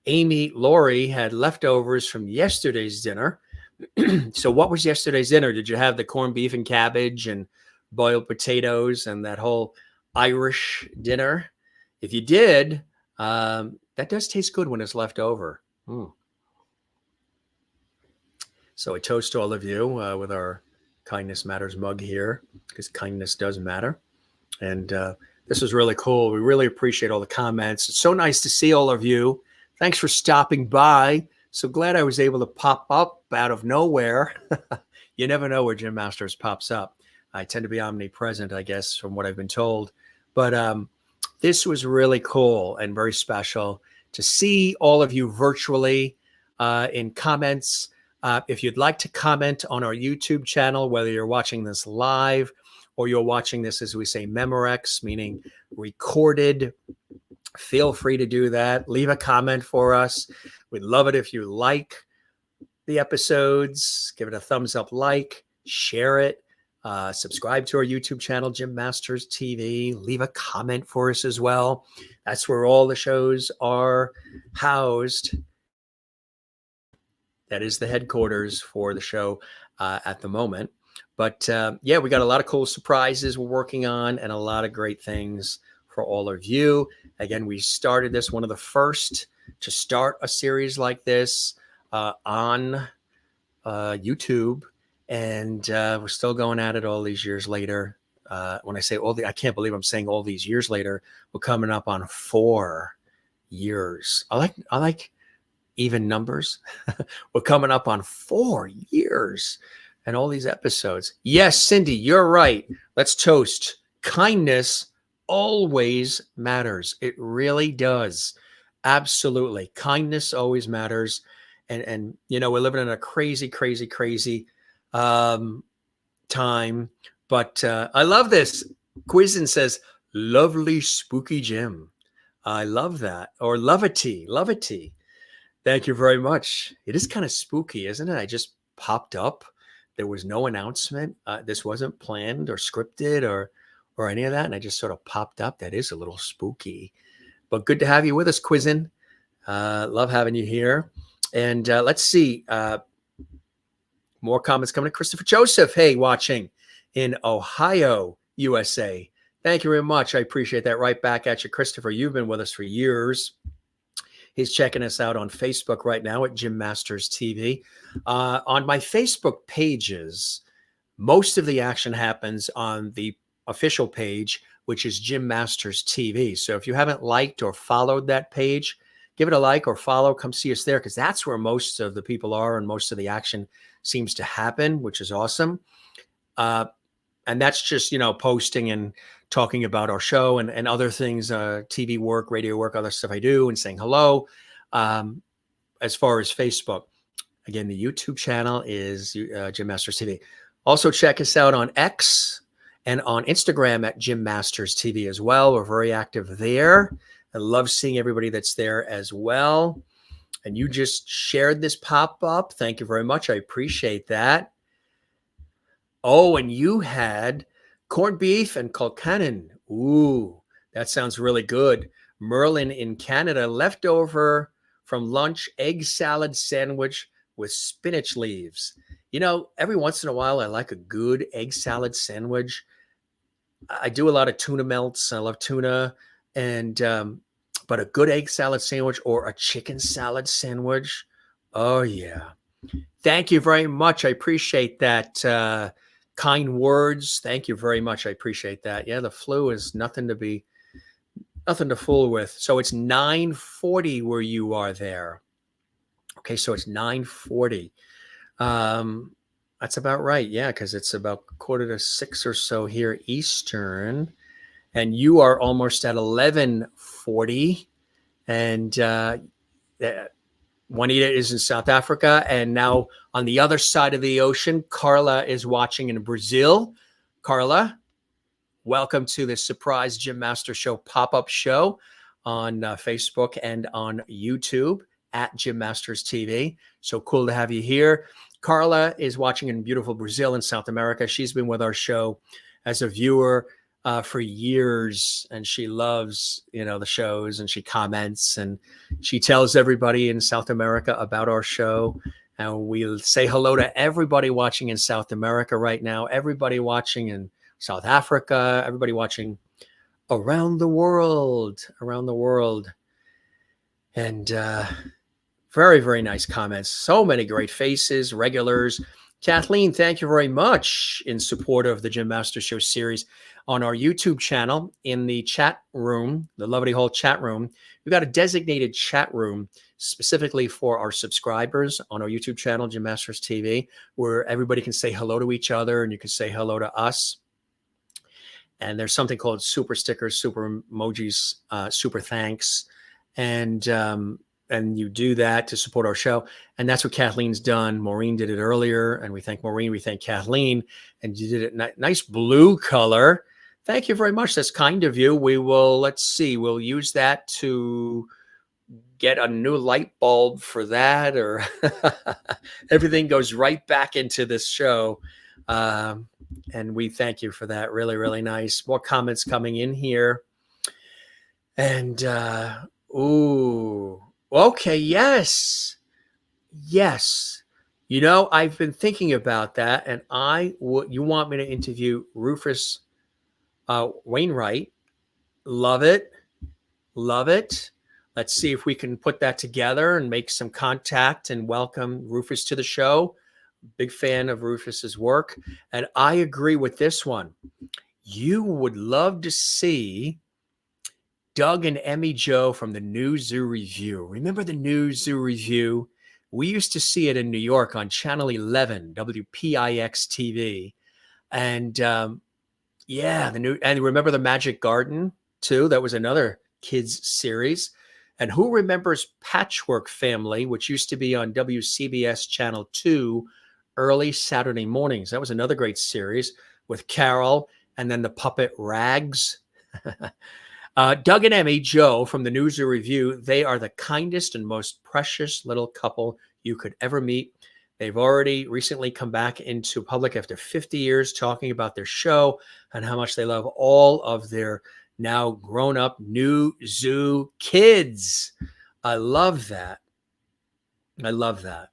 Amy Laurie had leftovers from yesterday's dinner. So what was yesterday's dinner? Did you have the corned beef and cabbage and boiled potatoes and that whole Irish dinner? If you did, that does taste good when it's left over. So a toast to all of you with our Kindness Matters mug here, because kindness does matter. And this was really cool. We really appreciate all the comments. It's so nice to see all of you. Thanks for stopping by. So glad I was able to pop up out of nowhere. You never know where Jim Masters pops up. I tend to be omnipresent, I guess, from what I've been told. But this was really cool and very special to see all of you virtually in comments. If you'd like to comment on our YouTube channel, whether you're watching this live or you're watching this, as we say, Memorex, meaning recorded, feel free to do that. Leave a comment for us. We'd love it if you like the episodes. Give it a thumbs up, share it. Subscribe to our YouTube channel, Jim Masters TV. Leave a comment for us as well. That's where all the shows are housed. That is the headquarters for the show at the moment. But yeah, we got a lot of cool surprises we're working on and a lot of great things for all of you. Again, we started this, one of the first to start a series like this on YouTube. And we're still going at it all these years later. When I say I can't believe I'm saying all these years later. We're coming up on 4 years. I like even numbers. We're coming up on 4 years and all these episodes. Yes, Cindy, you're right. Let's toast. Kindness always matters. It really does. Absolutely. Kindness always matters. And we're living in a crazy time. But I love this. Quizzin says, lovely spooky Jim. I love that. Or Loveity. Thank you very much. It is kind of spooky, isn't it? I just popped up. There was no announcement. This wasn't planned or scripted or any of that. And I just sort of popped up. That is a little spooky. But good to have you with us, Quizzin. Love having you here. And let's see. More comments coming in. Christopher Joseph, hey, watching in Ohio, USA. Thank you very much. I appreciate that. Right back at you, Christopher. You've been with us for years. He's checking us out on Facebook right now at Jim Masters TV. On my Facebook pages, most of the action happens on the official page, which is Jim Masters TV. So if you haven't liked or followed that page, give it a like or follow. Come see us there, because that's where most of the people are and most of the action seems to happen, which is awesome. And that's just, posting and talking about our show and other things, TV work, radio work, other stuff I do, and saying hello. As far as Facebook, again, the YouTube channel is Jim Masters TV. Also check us out on X and on Instagram at Jim Masters TV as well. We're very active there. I love seeing everybody that's there as well. And you just shared this pop-up. Thank you very much. I appreciate that. Oh, and you had corned beef and colcannon. Ooh, that sounds really good. Merlin in Canada, leftover from lunch, egg salad sandwich with spinach leaves. Every once in a while, I like a good egg salad sandwich. I do a lot of tuna melts. I love tuna. And but a good egg salad sandwich or a chicken salad sandwich. Oh, yeah. Thank you very much. I appreciate that. Kind words. Thank you very much. I appreciate that. Yeah, the flu is nothing to fool with. So it's 9:40 where you are there. Okay, so it's 9:40. That's about right. Yeah, because it's about 5:45 or so here Eastern. And you are almost at 11:40. And Juanita is in South Africa. And now on the other side of the ocean, Carla is watching in Brazil. Carla, welcome to the surprise Jim Master Show pop-up show on Facebook and on YouTube at Jim Masters TV. So cool to have you here. Carla is watching in beautiful Brazil in South America. She's been with our show as a viewer for years, and she loves, the shows, and she comments and she tells everybody in South America about our show. And we'll say hello to everybody watching in South America right now, everybody watching in South Africa, everybody watching around the world. And very, very nice comments. So many great faces, regulars. Kathleen, thank you very much in support of the Jim Master Show series on our YouTube channel. In the chat room, the Loveity Hall chat room, we've got a designated chat room specifically for our subscribers on our YouTube channel, Jim Masters TV, where everybody can say hello to each other and you can say hello to us. And there's something called super stickers, super emojis, super thanks. And you do that to support our show. And that's what Kathleen's done. Maureen did it earlier, and we thank Maureen. We thank Kathleen. And you did it nice blue color. Thank you very much. That's kind of you. We will, let's see, we'll use that to get a new light bulb for that, or everything goes right back into this show. And we thank you for that. Really, really nice. More comments coming in here. And, ooh. Okay, yes. I've been thinking about that, and you want me to interview Rufus Wainwright. Love it. Love it. Let's see if we can put that together and make some contact and welcome Rufus to the show. Big fan of Rufus's work. And I agree with this one. You would love to see Doug and Emmy Joe from the New Zoo Review. Remember the New Zoo Review? We used to see it in New York on Channel 11, WPIX TV. And and remember the Magic Garden too? That was another kids series. And who remembers Patchwork Family, which used to be on WCBS Channel 2 early Saturday mornings? That was another great series with Carol and then the puppet Rags. Doug and Emmy Joe from the New Zoo Review, they are the kindest and most precious little couple you could ever meet. They've already recently come back into public after 50 years talking about their show and how much they love all of their now grown-up New Zoo kids. I love that. I love that.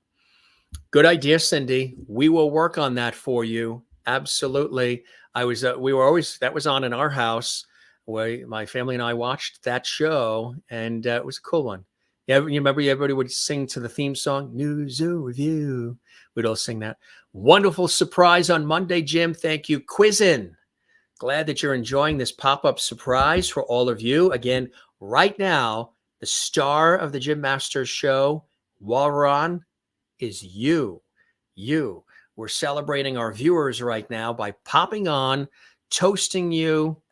Good idea, Cindy. We will work on that for you. Absolutely. That was on in our house where my family and I watched that show, and it was a cool one. Yeah, you remember everybody would sing to the theme song, New Zoo Review. We'd all sing that. Wonderful surprise on Monday, Jim. Thank you. Quizzin'. Glad that you're enjoying this pop-up surprise for all of you. Again, right now, the star of the Jim Masters show, while we're on, is you. You. We're celebrating our viewers right now by popping on, toasting you,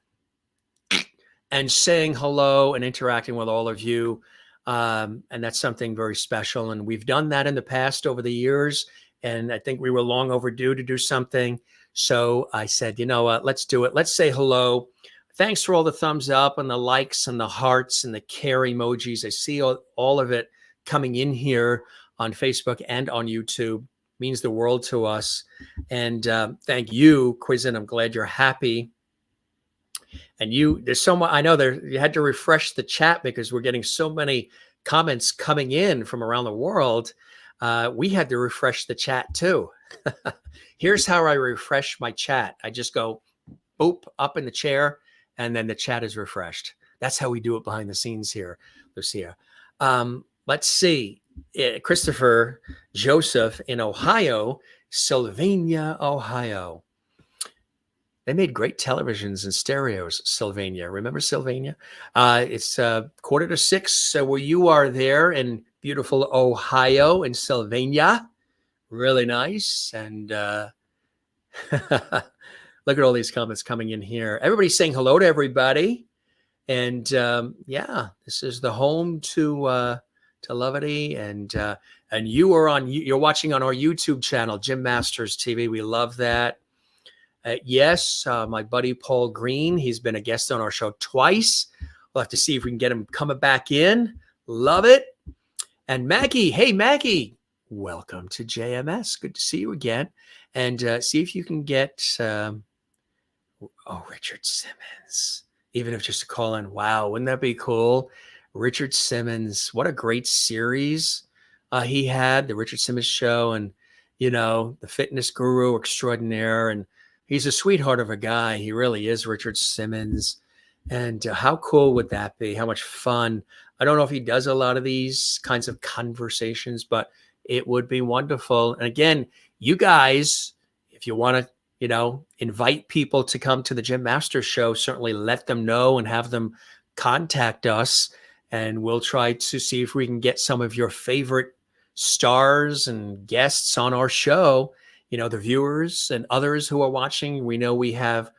and saying hello and interacting with all of you. And that's something very special. And we've done that in the past over the years. And I think we were long overdue to do something. So I said, you know what, let's do it. Let's say hello. Thanks for all the thumbs up and the likes and the hearts and the care emojis. I see all of it coming in here on Facebook and on YouTube. It means the world to us. And thank you, Quizzin. I'm glad you're happy. And there's so much, I know you had to refresh the chat because we're getting so many comments coming in from around the world. We had to refresh the chat too. Here's how I refresh my chat. I just go boop up in the chair and then the chat is refreshed. That's how we do it behind the scenes here, Lucia. Let's see. Christopher Joseph in Ohio, Sylvania, Ohio. They made great televisions and stereos, Sylvania. Remember Sylvania? It's 5:45. So where you are there in beautiful Ohio in Sylvania. Really nice. And look at all these comments coming in here. Everybody's saying hello to everybody. And this is the home to Loveity. And you're watching on our YouTube channel, Jim Masters TV. We love that. Yes, my buddy Paul Green, he's been a guest on our show twice. We'll have to see if we can get him coming back in. Love it. And Maggie, hey, Maggie, welcome to JMS. Good to see you again. And see if you can get, Richard Simmons, even if just a call in. Wow, wouldn't that be cool? Richard Simmons, what a great series he had, the Richard Simmons Show, and, the fitness guru extraordinaire. And he's a sweetheart of a guy. He really is, Richard Simmons. And how cool would that be? How much fun. I don't know if he does a lot of these kinds of conversations, but it would be wonderful. And again, you guys, if you want to, invite people to come to the Jim Masters show, certainly let them know and have them contact us. And we'll try to see if we can get some of your favorite stars and guests on our show. The viewers and others who are watching. We know we have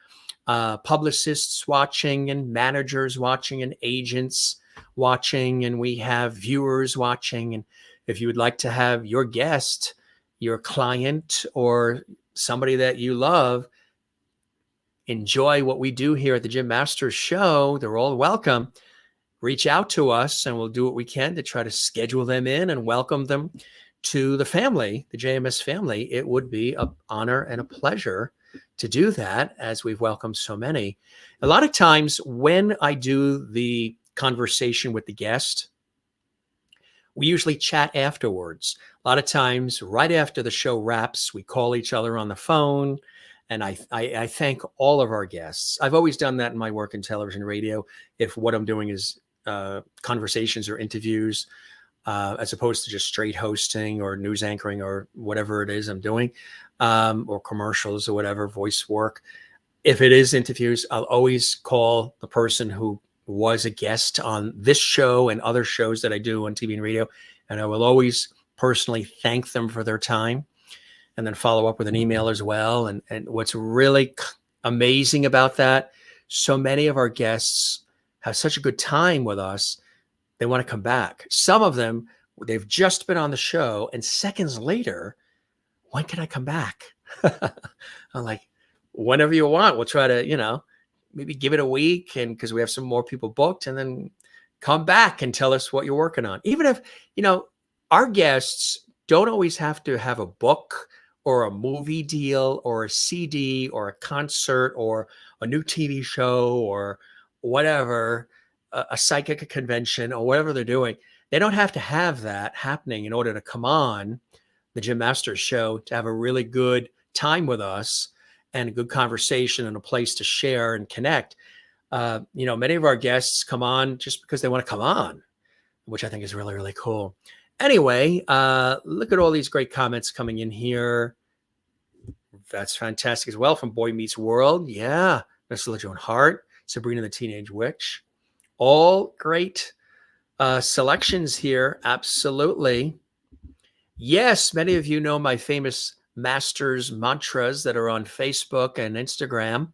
publicists watching and managers watching and agents watching, and we have viewers watching. And if you would like to have your guest, your client, or somebody that you love enjoy what we do here at the Jim Masters show, they're all welcome. Reach out to us and we'll do what we can to try to schedule them in and welcome them to the family, the JMS family. It would be an honor and a pleasure to do that, as we've welcomed so many. A lot of times when I do the conversation with the guest, We usually chat afterwards. A lot of times, right after the show wraps, we call each other on the phone. And I thank all of our guests. I've always done that in my work in television and radio. If what I'm doing is conversations or interviews, as opposed to just straight hosting or news anchoring or whatever it is I'm doing, or commercials or whatever, voice work. If it is interviews, I'll always call the person who was a guest on this show and other shows that I do on TV and radio. And I will always personally thank them for their time and then follow up with an email as well. And what's really amazing about that, so many of our guests have such a good time with us, they want to come back. Some of them, they've just been on the show, and seconds later, when can I come back? I'm like, whenever you want. We'll try to, maybe give it a week, and because we have some more people booked, and then come back and tell us what you're working on. Even if, our guests don't always have to have a book or a movie deal or a CD or a concert or a new TV show or whatever, a psychic convention or whatever they're doing. They don't have to have that happening in order to come on the Jim Masters Show to have a really good time with us and a good conversation and a place to share and connect. Many of our guests come on just because they want to come on, which I think is really, really cool. Anyway, look at all these great comments coming in here. That's fantastic as well from Boy Meets World. Yeah. Miss LeJoan Hart, Sabrina the Teenage Witch. All great selections here. Absolutely. Yes, many of you know my famous Masters mantras that are on Facebook and Instagram.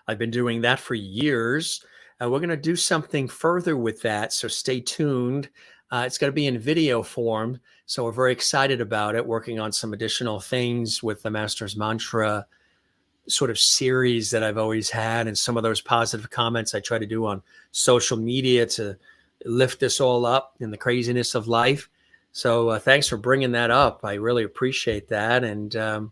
I've been doing that for years. We're going to do something further with that, so stay tuned. It's going to be in video form, so we're very excited about it, working on some additional things with the Masters Mantra sort of series that I've always had, and some of those positive comments I try to do on social media to lift us all up in the craziness of life. So thanks for bringing that up. I really appreciate that. And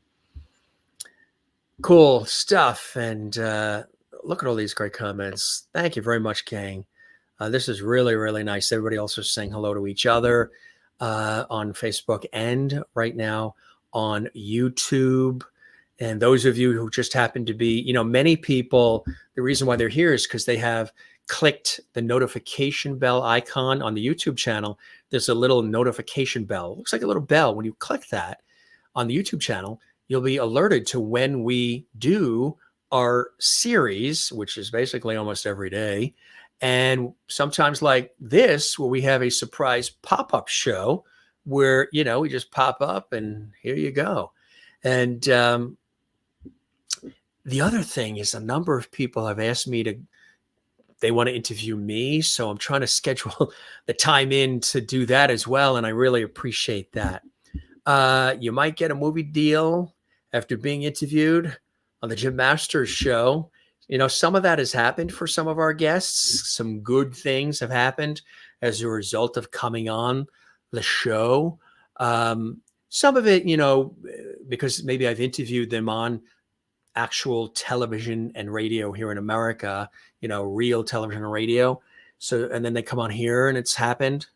cool stuff. And look at all these great comments. Thank you very much, gang. This is really, really nice. Everybody also saying hello to each other on Facebook and right now on YouTube. And those of you who just happen to be, many people, the reason why they're here is because they have clicked the notification bell icon on the YouTube channel. There's a little notification bell. It looks like a little bell. When you click that on the YouTube channel, you'll be alerted to when we do our series, which is basically almost every day. And sometimes like this, where we have a surprise pop-up show where, we just pop up and here you go. And the other thing is a number of people have asked me they want to interview me. So I'm trying to schedule the time in to do that as well. And I really appreciate that. You might get a movie deal after being interviewed on the Jim Masters Show. Some of that has happened for some of our guests. Some good things have happened as a result of coming on the show. Some of it, because maybe I've interviewed them on actual television and radio here in America, real television and radio. So, and then they come on here and it's happened.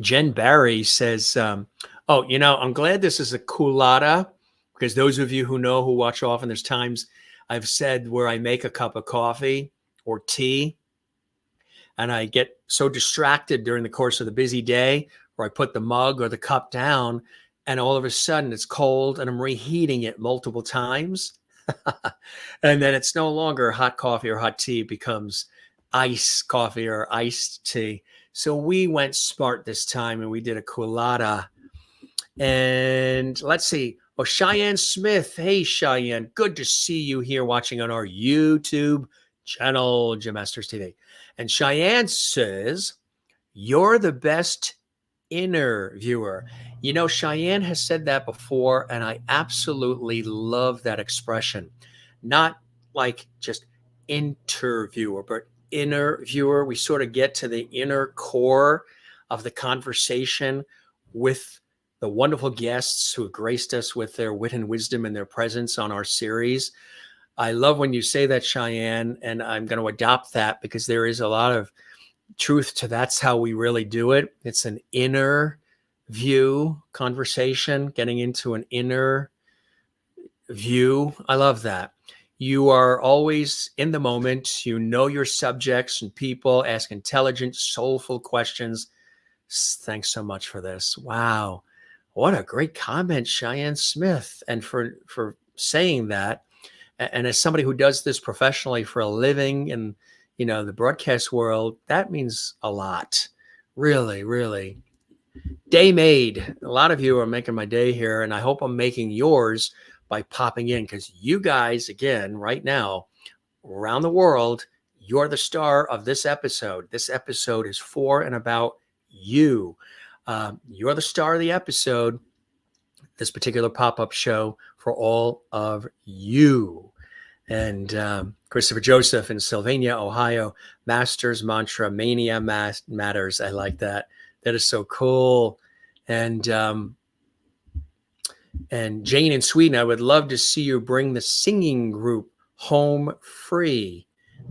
Jen Barry says, I'm glad this is a culotta, because those of you who watch often, there's times I've said where I make a cup of coffee or tea and I get so distracted during the course of the busy day, where I put the mug or the cup down and all of a sudden it's cold and I'm reheating it multiple times. And then it's no longer hot coffee or hot tea. It becomes iced coffee or iced tea. So we went smart this time and we did a culotta. And let's see. Oh, Cheyenne Smith. Hey, Cheyenne. Good to see you here watching on our YouTube channel, Jim Masters TV. And Cheyenne says, you're the best interviewer. Cheyenne has said that before, and I absolutely love that expression. Not like just interviewer, but interviewer. We sort of get to the inner core of the conversation with the wonderful guests who have graced us with their wit and wisdom and their presence on our series. I love when you say that, Cheyenne, and I'm going to adopt that because there is a lot of truth to that's how we really do it. It's an inner view conversation, getting into an inner view. I love that. You are always in the moment. You know your subjects and people, ask intelligent, soulful questions. Thanks so much for this. Wow. What a great comment, Cheyenne Smith. And for saying that. And as somebody who does this professionally for a living in, the broadcast world, that means a lot. Really, really. Day made. A lot of you are making my day here, and I hope I'm making yours by popping in, because you guys, again, right now, around the world, you're the star of this episode. This episode is for and about you. You're the star of the episode, this particular pop-up show for all of you. And Christopher Joseph in Sylvania, Ohio, Masters Mantra, Mania Matters. I like that. That is so cool. And Jane in Sweden, I would love to see you bring the singing group Home Free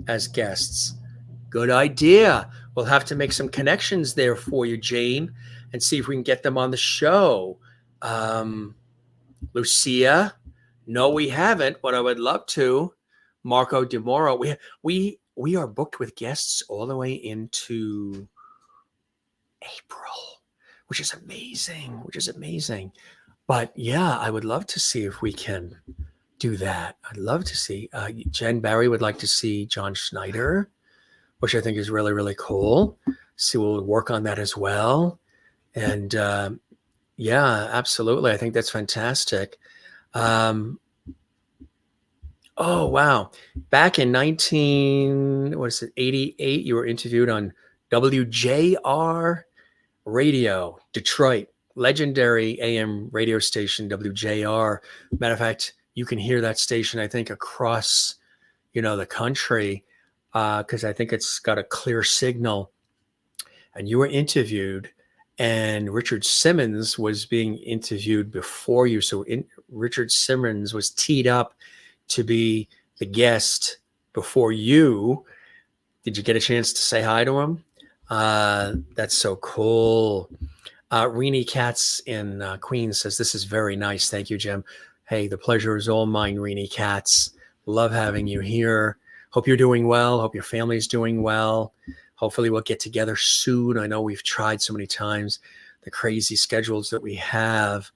as guests. Good idea. We'll have to make some connections there for you, Jane, and see if we can get them on the show. Lucia, no, we haven't, but I would love to. Marco DeMoro, we are booked with guests all the way into April, which is amazing. But yeah, I would love to see if we can do that. I'd love to see. Jen Barry would like to see John Schneider, which I think is really, really cool. See, we'll work on that as well. And yeah, absolutely. I think that's fantastic. Oh, wow. Back in 88, you were interviewed on WJR Radio, Detroit, legendary AM radio station, WJR. Matter of fact, you can hear that station, I think, across, the country, because I think it's got a clear signal. And you were interviewed, and Richard Simmons was being interviewed before you. So Richard Simmons was teed up to be the guest before you. Did you get a chance to say hi to him? That's so cool. Renee Katz in Queens says, this is very nice. Thank you, Jim. Hey, the pleasure is all mine, Renee Katz. Love having you here. Hope you're doing well. Hope your family's doing well. Hopefully we'll get together soon. I know we've tried so many times, the crazy schedules that we have.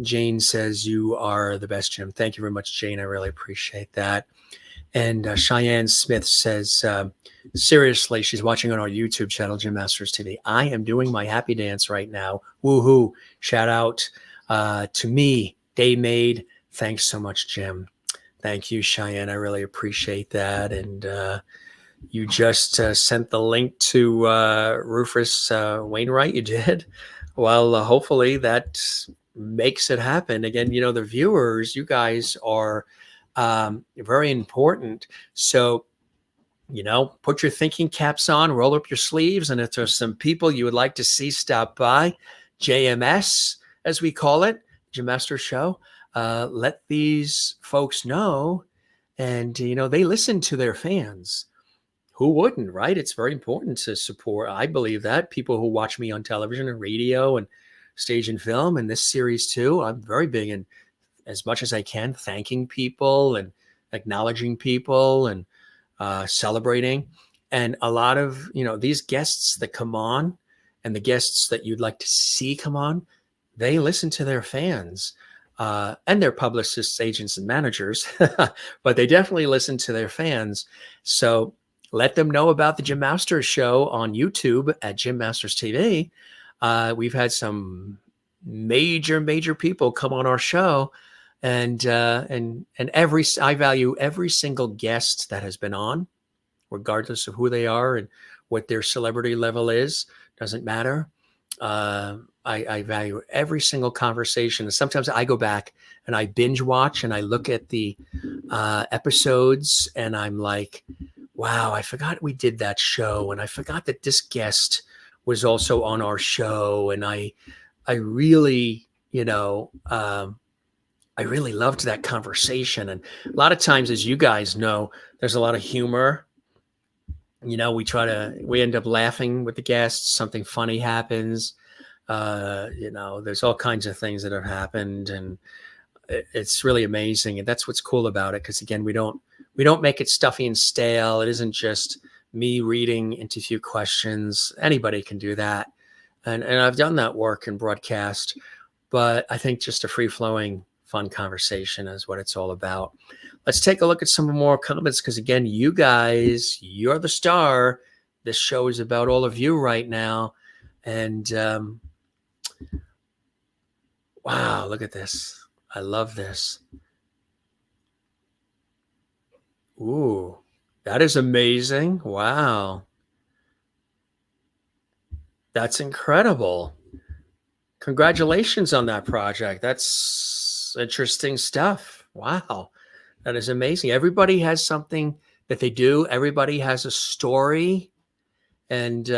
Jane says, you are the best, Jim. Thank you very much, Jane. I really appreciate that. And Cheyenne Smith says, seriously, she's watching on our YouTube channel, Jim Masters TV. I am doing my happy dance right now. Woohoo. Shout out to me, Day Made. Thanks so much, Jim. Thank you, Cheyenne. I really appreciate that. And you just sent the link to Rufus Wainwright. You did. Well, hopefully that makes it happen. Again, the viewers, you guys are very important. So, put your thinking caps on, roll up your sleeves. And if there's some people you would like to see stop by, JMS, as we call it, Jim Master Show, let these folks know. And, they listen to their fans. Who wouldn't, right? It's very important to support. I believe that people who watch me on television and radio and stage and film, and this series too, I'm very big in, as much as I can, thanking people and acknowledging people and celebrating. And a lot of, these guests that come on and the guests that you'd like to see come on, they listen to their fans and their publicists, agents, and managers, but they definitely listen to their fans. So let them know about the Jim Masters Show on YouTube at Jim Masters TV. We've had some major people come on our show, and I value every single guest that has been on, regardless of who they are and what their celebrity level is. Doesn't matter. I value every single conversation. And sometimes I go back and I binge watch and I look at the episodes and I'm like, wow, I forgot we did that show. And I forgot that this guest was also on our show. And I really, I really loved that conversation. And a lot of times, as you guys know, there's a lot of humor we end up laughing with the guests. Something funny happens. There's all kinds of things that have happened, and it's really amazing. And that's what's cool about it. Because again, we don't make it stuffy and stale. It isn't just me reading into a few questions. Anybody can do that. And I've done that work in broadcast, but I think just a free flowing, fun conversation is what it's all about. Let's take a look at some more comments. Because again, you guys, you're the star. This show is about all of you right now. And, wow, look at this. I love this. Ooh, that is amazing. Wow. That's incredible. Congratulations on that project. That's interesting stuff. Wow. That is amazing. Everybody has something that they do. Everybody has a story. And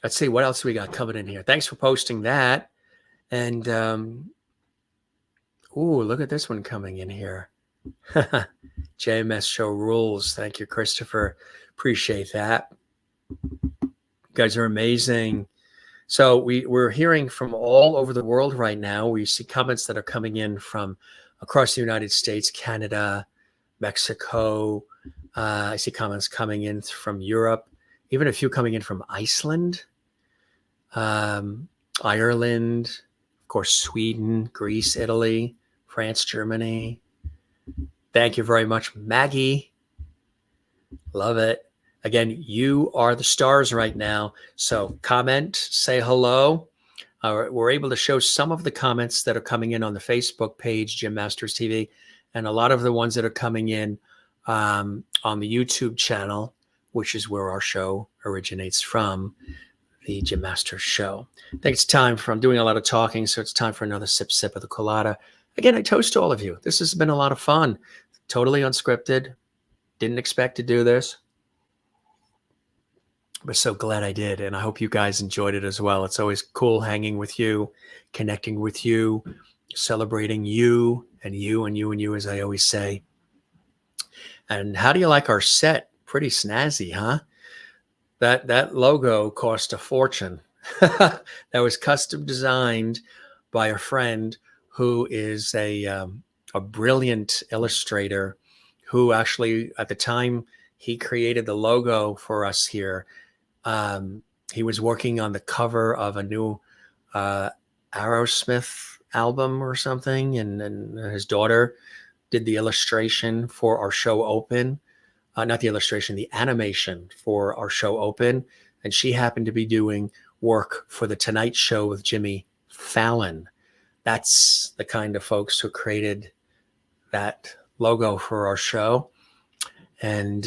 let's see what else we got coming in here. Thanks for posting that. And look at this one coming in here. JMS show rules. Thank you, Christopher. Appreciate that. You guys are amazing. So we're hearing from all over the world right now. We see comments that are coming in from across the United States, Canada, Mexico. I see comments coming in from Europe, even a few coming in from Iceland, Ireland, of course, Sweden, Greece, Italy, France, Germany. Thank you very much, Maggie. Love it. Again, you are the stars right now. So comment, say hello. We're able to show some of the comments that are coming in on the Facebook page, Jim Masters TV, and a lot of the ones that are coming in on the YouTube channel, which is where our show originates from, the Jim Masters Show. I think it's time for, I'm doing a lot of talking, so it's time for another sip of the colada. Again, I toast to all of you. This has been a lot of fun. Totally unscripted. Didn't expect to do this, but so glad I did. And I hope you guys enjoyed it as well. It's always cool hanging with you, connecting with you, celebrating you and you and you and you, as I always say. And how do you like our set? Pretty snazzy, huh? That logo cost a fortune. That was custom designed by a friend who is a brilliant illustrator, who actually, at the time he created the logo for us here, he was working on the cover of a new Aerosmith album or something, and his daughter did the illustration for our show Open. Not the illustration, the animation for our show Open. And she happened to be doing work for The Tonight Show with Jimmy Fallon. That's the kind of folks who created that logo for our show. And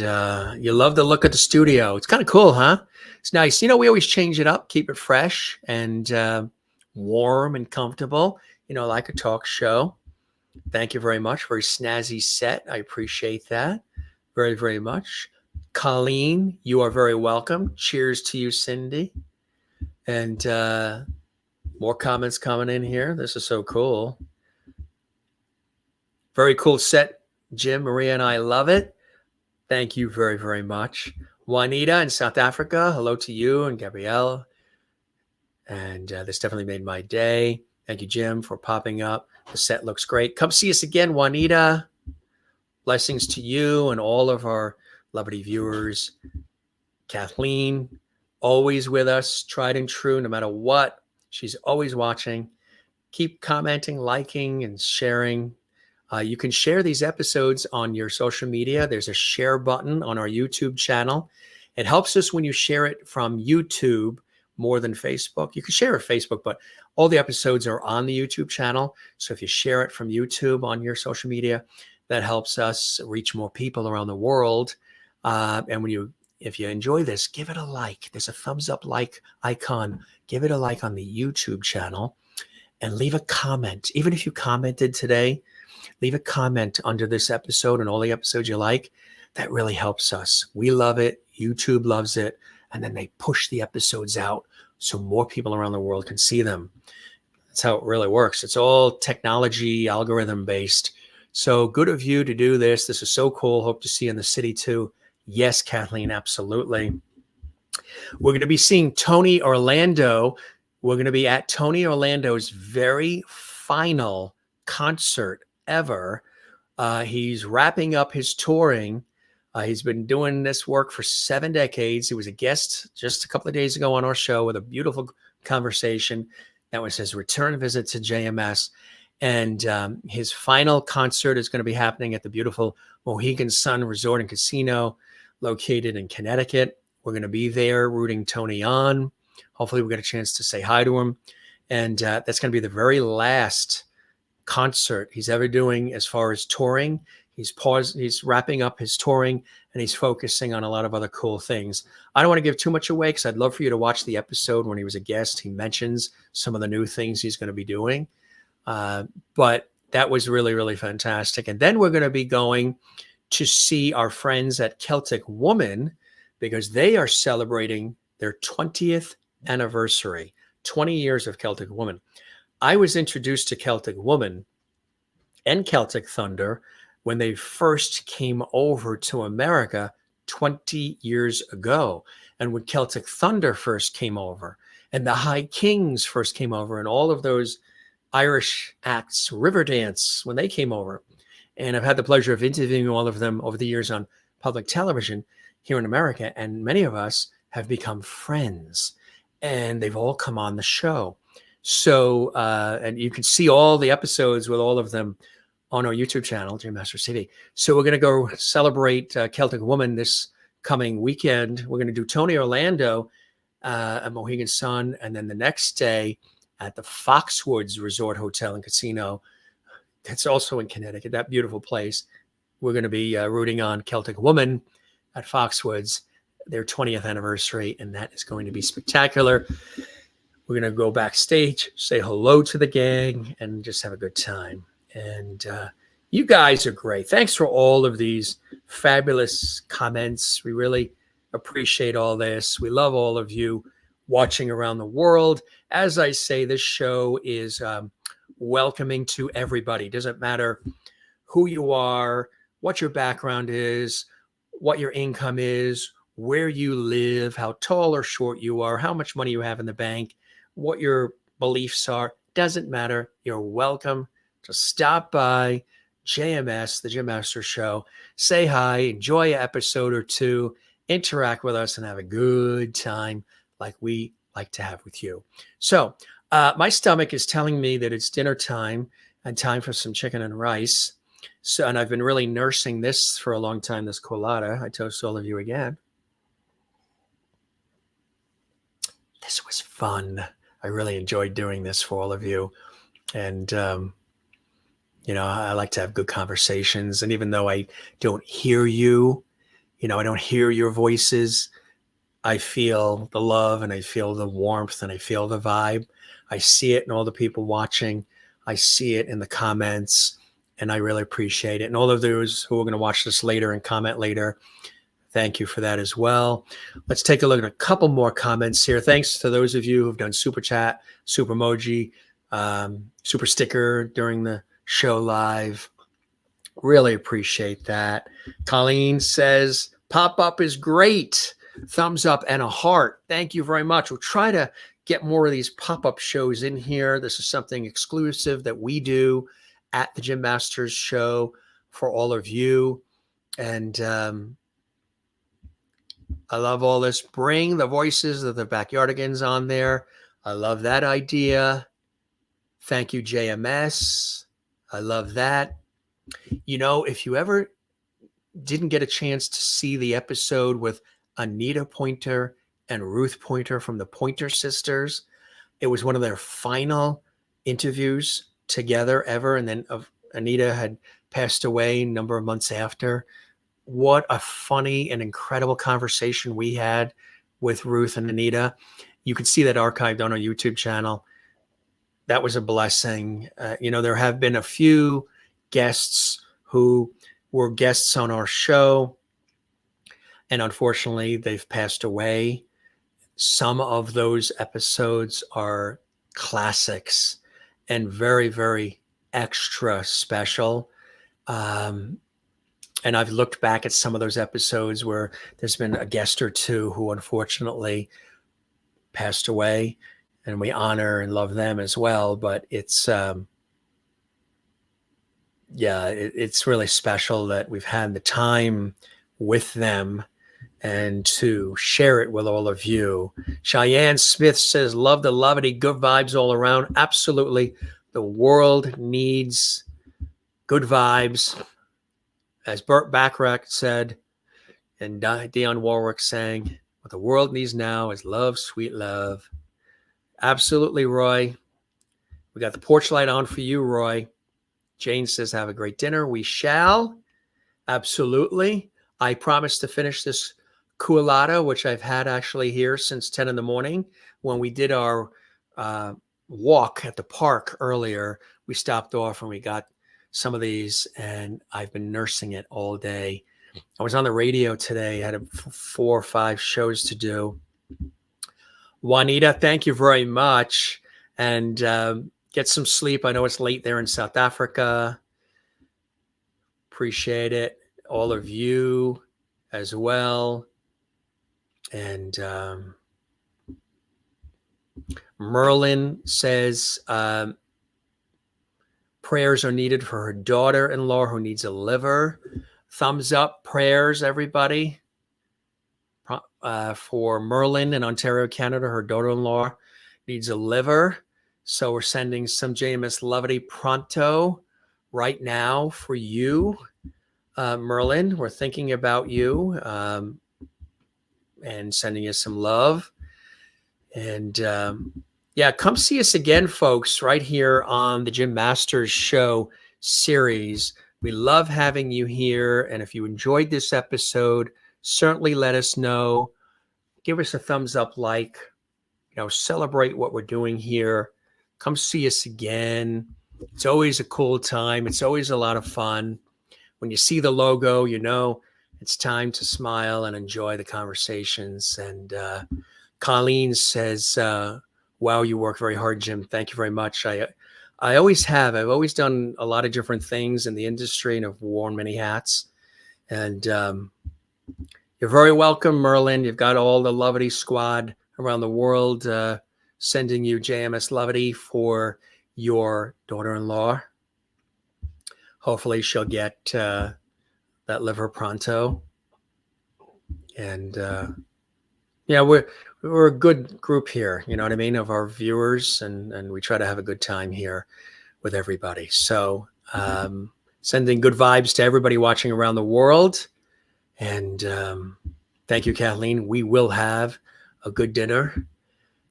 you love the look of the studio. It's kind of cool, huh? It's nice. We always change it up, keep it fresh and warm and comfortable, like a talk show. Thank you very much. Very snazzy set. I appreciate that very, very much. Colleen, you are very welcome. Cheers to you, Cindy. And more comments coming in here. This is so cool. Very cool set, Jim, Maria, and I love it. Thank you very, very much. Juanita in South Africa, hello to you and Gabrielle. And this definitely made my day. Thank you, Jim, for popping up. The set looks great. Come see us again, Juanita. Blessings to you and all of our Loveity viewers. Kathleen, always with us, tried and true, no matter what. She's always watching. Keep commenting, liking, and sharing. You can share these episodes on your social media. There's a share button on our YouTube channel. It helps us when you share it from YouTube more than Facebook. You can share it Facebook, but all the episodes are on the YouTube channel. So if you share it from YouTube on your social media, that helps us reach more people around the world. And if you enjoy this, give it a like. There's a thumbs up like icon. Give it a like on the YouTube channel and leave a comment. Even if you commented today, leave a comment under this episode and all the episodes you like. That really helps us. We love it. YouTube loves it. And then they push the episodes out so more people around the world can see them. That's how it really works. It's all technology, algorithm based So good of you to do this. This is so cool. Hope to see you in the city too. Yes, Kathleen, absolutely. We're going to be seeing Tony Orlando. We're going to be at Tony Orlando's very final concert ever. He's wrapping up his touring. He's been doing this work for 7 decades. He was a guest just a couple of days ago on our show with a beautiful conversation. That was his return visit to JMS. And his final concert is going to be happening at the beautiful Mohegan Sun Resort and Casino located in Connecticut. We're going to be there rooting Tony on. Hopefully we'll get a chance to say hi to him. And that's going to be the very last concert he's ever doing as far as touring. He's wrapping up his touring, and he's focusing on a lot of other cool things. I don't want to give too much away because I'd love for you to watch the episode when he was a guest. He mentions some of the new things he's going to be doing. But that was really, really fantastic. And then we're going to be going to see our friends at Celtic Woman because they are celebrating their 20th anniversary, 20 years of Celtic Woman. I was introduced to Celtic Woman and Celtic Thunder when they first came over to America 20 years ago. And when Celtic Thunder first came over and the High Kings first came over and all of those Irish acts, Riverdance, when they came over. And I've had the pleasure of interviewing all of them over the years on public television here in America. And many of us have become friends and they've all come on the show. So, and you can see all the episodes with all of them on our YouTube channel, Jim Masters TV. So we're going to go celebrate Celtic Woman this coming weekend. We're going to do Tony Orlando at Mohegan Sun. And then the next day at the Foxwoods Resort Hotel and Casino. That's also in Connecticut, that beautiful place. We're going to be rooting on Celtic Woman at Foxwoods, their 20th anniversary. And that is going to be spectacular. We're going to go backstage, say hello to the gang, and just have a good time. And you guys are great. Thanks for all of these fabulous comments. We really appreciate all this. We love all of you watching around the world. As I say, this show is welcoming to everybody. Doesn't matter who you are, what your background is, what your income is, where you live, how tall or short you are, how much money you have in the bank, what your beliefs are. Doesn't matter. You're welcome to stop by JMS, the Jim Masters Show, say hi, enjoy an episode or two, interact with us, and have a good time like we like to have with you. So my stomach is telling me that it's dinner time and time for some chicken and rice. So, and I've been really nursing this for a long time, this colada. I toast all of you again. This was fun. I really enjoyed doing this for all of you. And, you know, I like to have good conversations. And even though I don't hear you, you know, I don't hear your voices, I feel the love and I feel the warmth and I feel the vibe. I see it in all the people watching. I see it in the comments and I really appreciate it. And all of those who are going to watch this later and comment later, thank you for that as well. Let's take a look at a couple more comments here. Thanks to those of you who've done super chat, super emoji, super sticker during the show live. Really appreciate that. Colleen says, pop-up is great. Thumbs up and a heart. Thank you very much. We'll try to get more of these pop-up shows in here. This is something exclusive that we do at the Jim Masters Show for all of you. And I love all this. Bring the voices of the Backyardigans on there. I love that idea. Thank you, JMS. I love that. You know, if you ever didn't get a chance to see the episode with Anita Pointer and Ruth Pointer from the Pointer Sisters, it was one of their final interviews together ever. And then Anita had passed away a number of months after. What a funny and incredible conversation we had with Ruth and Anita. You can see that archived on our YouTube channel. That was a blessing. You know, there have been a few guests who were guests on our show, and unfortunately, they've passed away. Some of those episodes are classics and very, very extra special. And I've looked back at some of those episodes where there's been a guest or two who unfortunately passed away, and we honor and love them as well. But it's, it's really special that we've had the time with them and to share it with all of you. Cheyenne Smith says, love the Loveity, good vibes all around. Absolutely. The world needs good vibes. As Burt Bacharach said, and Dionne Warwick sang, what the world needs now is love, sweet love. Absolutely, Roy. We got the porch light on for you, Roy. Jane says, have a great dinner. We shall. Absolutely. I promise to finish this culotta, which I've had actually here since 10 in the morning. When we did our walk at the park earlier, we stopped off and we got some of these, and I've been nursing it all day. I was on the radio today. I had 4 or 5 shows to do. Juanita, thank you very much. And get some sleep. I know it's late there in South Africa. Appreciate it. All of you as well. And Merlin says prayers are needed for her daughter-in-law who needs a liver. Thumbs up, prayers, everybody. For Merlin in Ontario, Canada, her daughter-in-law needs a liver. So we're sending some JMS Loveity pronto right now for you, Merlin. We're thinking about you and sending you some love. And come see us again, folks, right here on the Jim Masters Show series. We love having you here. And if you enjoyed this episode, certainly let us know. Give us a thumbs up, celebrate what we're doing here. Come see us again. It's always a cool time. It's always a lot of fun. When you see the logo, it's time to smile and enjoy the conversations. And Colleen says, wow, you work very hard, Jim. Thank you very much. I always have. I've always done a lot of different things in the industry and have worn many hats. And you're very welcome, Merlin. You've got all the Loveity squad around the world sending you JMS Loveity for your daughter-in-law. Hopefully she'll get that liver pronto. And we're a good group here, you know what I mean, of our viewers, and we try to have a good time here with everybody. So sending good vibes to everybody watching around the world. And thank you, Kathleen. We will have a good dinner.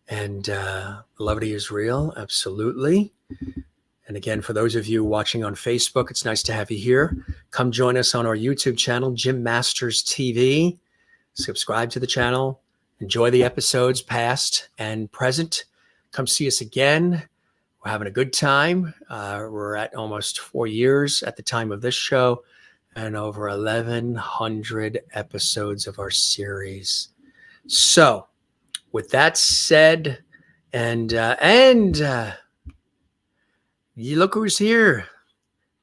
And Loveity is real, absolutely. And again, for those of you watching on Facebook, it's nice to have you here. Come join us on our YouTube channel, Jim Masters TV. Subscribe to the channel. Enjoy the episodes past and present. Come see us again. We're having a good time. We're at almost 4 years at the time of this show and over 1,100 episodes of our series. So with that said, and you look who's here.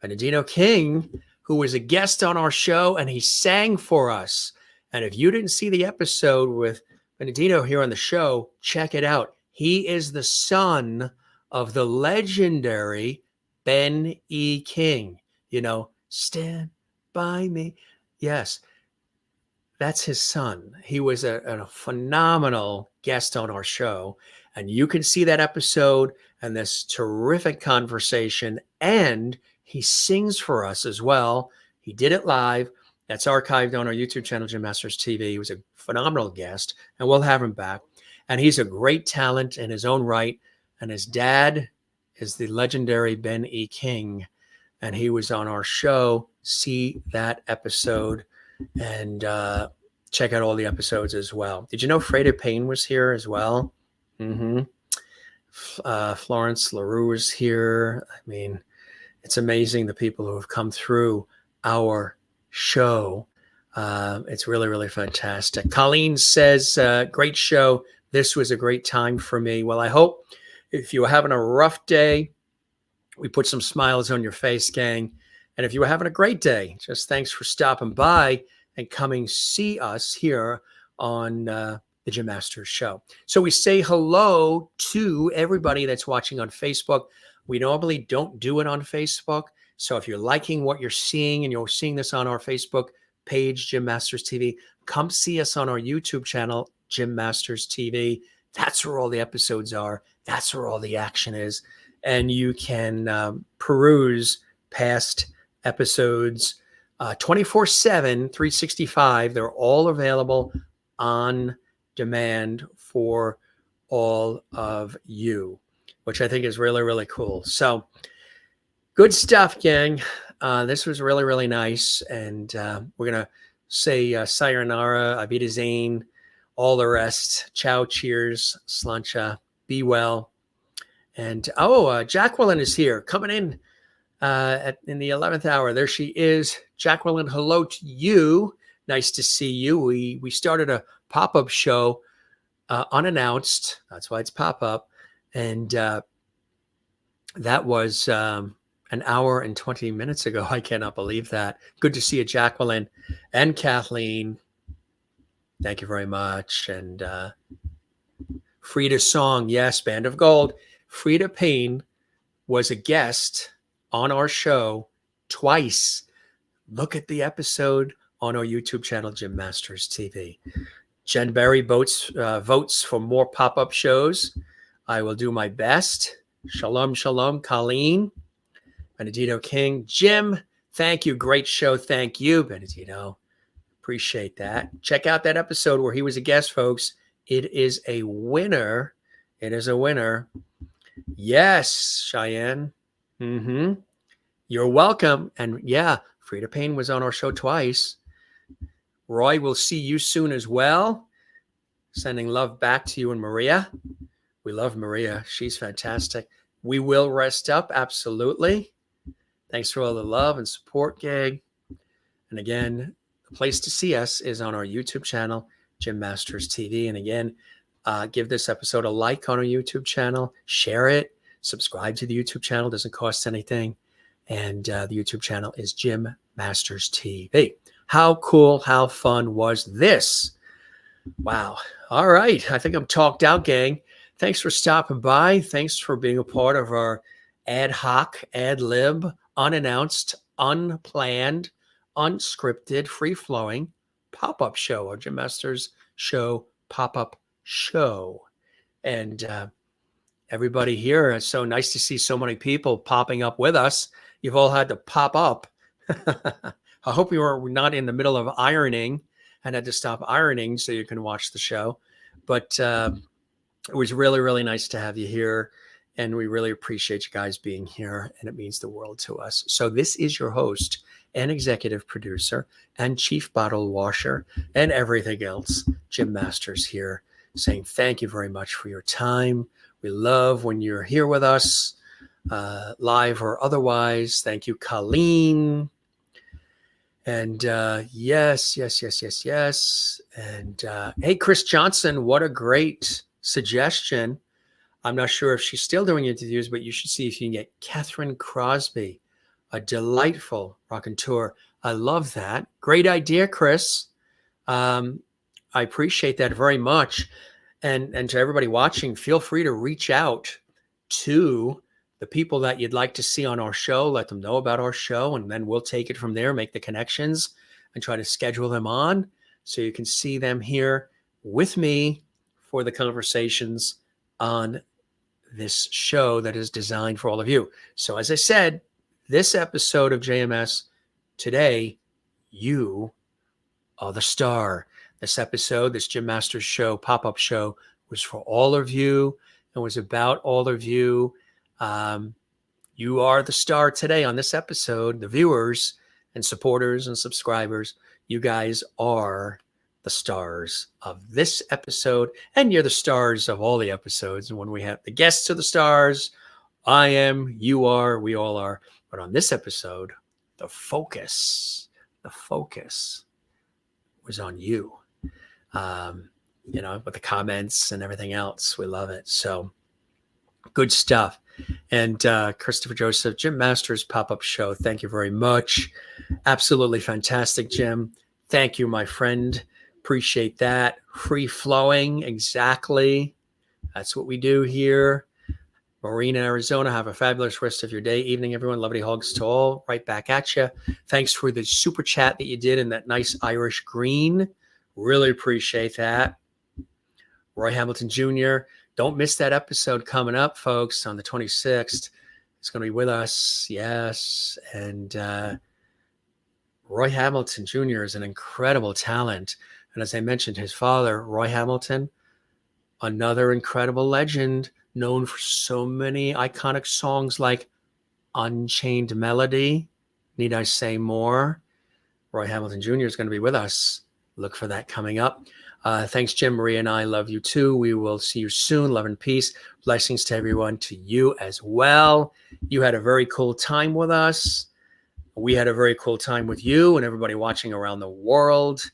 Benedino King, who was a guest on our show, and he sang for us. And if you didn't see the episode with Benedino here on the show, check it out. He is the son of the legendary Ben E. King. Stand by me. Yes, that's his son. He was a phenomenal guest on our show. And you can see that episode and this terrific conversation. And he sings for us as well. He did it live. That's archived on our YouTube channel, Jim Masters TV. He was a phenomenal guest, and we'll have him back. And he's a great talent in his own right. And his dad is the legendary Ben E. King. And he was on our show. See that episode and check out all the episodes as well. Did you know Freda Payne was here as well? Florence LaRue is here. I mean, it's amazing the people who have come through our show. It's really, really fantastic. Colleen says, great show. This was a great time for me. Well, I hope if you were having a rough day, we put some smiles on your face, gang. And if you were having a great day, just thanks for stopping by and coming see us here on the Jim Masters Show. So we say hello to everybody that's watching on Facebook. We normally don't do it on Facebook. So if you're liking what you're seeing and you're seeing this on our Facebook page, Jim Masters TV, come see us on our YouTube channel, Jim Masters TV. That's where all the episodes are. That's where all the action is. And you can peruse past episodes 24/7, 365. They're all available on demand for all of you, which I think is really, really cool. So good stuff, gang. This was really, really nice. And we're going to say sayonara, Avida Zane, all the rest. Ciao, cheers, slancha, be well. And Jacqueline is here, coming in in the 11th hour. There she is. Jacqueline, hello to you. Nice to see you. We started a pop-up show unannounced. That's why it's pop-up. And that was an hour and 20 minutes ago. I cannot believe that. Good to see you, Jacqueline and Kathleen. Thank you very much. And Frida Song, yes, Band of Gold. Frida Payne was a guest on our show twice. Look at the episode on our YouTube channel, Jim Masters TV. Jen Berry votes for more pop-up shows. I will do my best. Shalom, shalom, Colleen, Benedito King, Jim. Thank you. Great show. Thank you, Benedito. Appreciate that. Check out that episode where he was a guest, folks. It is a winner. It is a winner. Yes, Cheyenne. You're welcome. And yeah, Frida Payne was on our show twice. Roy, we'll see you soon as well. Sending love back to you and Maria. We love Maria. She's fantastic. We will rest up. Absolutely. Thanks for all the love and support, gang. And again, the place to see us is on our YouTube channel, Jim Masters TV. And again, give this episode a like on our YouTube channel. Share it. Subscribe to the YouTube channel. Doesn't cost anything. And the YouTube channel is Jim Masters TV. How cool, how fun was this? Wow. All right. I think I'm talked out, gang. Thanks for stopping by. Thanks for being a part of our ad hoc, ad lib, unannounced, unplanned, unscripted, free-flowing pop-up show, our Jim Masters Show pop-up show. And everybody here, it's so nice to see so many people popping up with us. You've all had to pop up. I hope you are not in the middle of ironing and had to stop ironing so you can watch the show. But it was really, really nice to have you here. And we really appreciate you guys being here. And it means the world to us. So this is your host and executive producer and chief bottle washer and everything else, Jim Masters here, saying thank you very much for your time. We love when you're here with us, live or otherwise. Thank you, Colleen. And yes. And hey, Chris Johnson, what a great suggestion. I'm not sure if she's still doing interviews, but you should see if you can get Catherine Crosby, a delightful raconteur. I love that. Great idea, Chris. I appreciate that very much. And to everybody watching, feel free to reach out to the people that you'd like to see on our show. Let them know about our show, and then we'll take it from there, make the connections, and try to schedule them on so you can see them here with me for the conversations on this show that is designed for all of you. So as I said, this episode of JMS today, you are the star. This episode, this Jim Masters Show pop-up show, was for all of you and was about all of you. You are the star today on this episode, the viewers and supporters and subscribers. You guys are the stars of this episode, and you're the stars of all the episodes. And when we have the guests are the stars, I am, you are, we all are. But on this episode, the focus was on you. With the comments and everything else. We love it. So good stuff. And Christopher Joseph, Jim Masters pop-up show. Thank you very much. Absolutely fantastic, Jim. Thank you, my friend. Appreciate that. Free flowing, exactly. That's what we do here. Marina, Arizona, have a fabulous rest of your day, evening, everyone. Loveity hugs to all. Right back at you. Thanks for the super chat that you did in that nice Irish green. Really appreciate that. Roy Hamilton Jr., don't miss that episode coming up, folks, on the 26th. It's going to be with us. Yes. And Roy Hamilton Jr. is an incredible talent. And as I mentioned, his father, Roy Hamilton, another incredible legend, known for so many iconic songs like Unchained Melody. Need I say more? Roy Hamilton Jr. is going to be with us. Look for that coming up. Thanks, Jim. Maria and I love you too. We will see you soon. Love and peace. Blessings to everyone, to you as well. You had a very cool time with us. We had a very cool time with you and everybody watching around the world.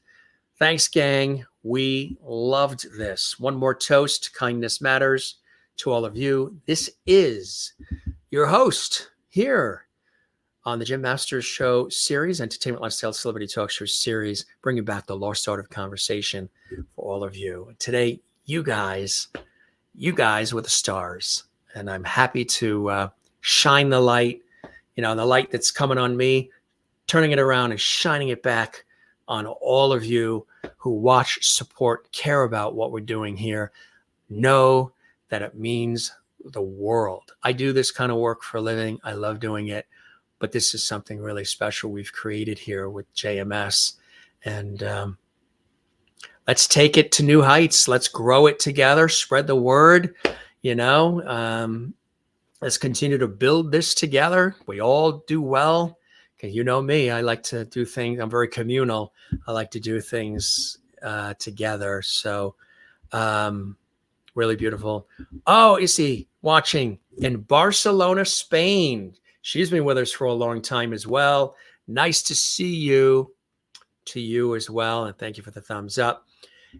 Thanks, gang. We loved this. One more toast. Kindness matters to all of you. This is your host here on the Jim Masters Show series, Entertainment Lifestyle Celebrity Talk Show series, bringing back the lost art of conversation for all of you. Today, you guys were the stars, and I'm happy to shine the light, the light that's coming on me, turning it around and shining it back on all of you who watch, support, care about what we're doing here. Know that it means the world. I do this kind of work for a living. I love doing it, but this is something really special we've created here with JMS. And let's take it to new heights. Let's grow it together, spread the word, let's continue to build this together. We all do well. You know me, I like to do things. I'm very communal. I like to do things together. So really beautiful. Oh, is he watching in Barcelona, Spain? She's been with us for a long time as well. Nice to see you, to you as well. And thank you for the thumbs up.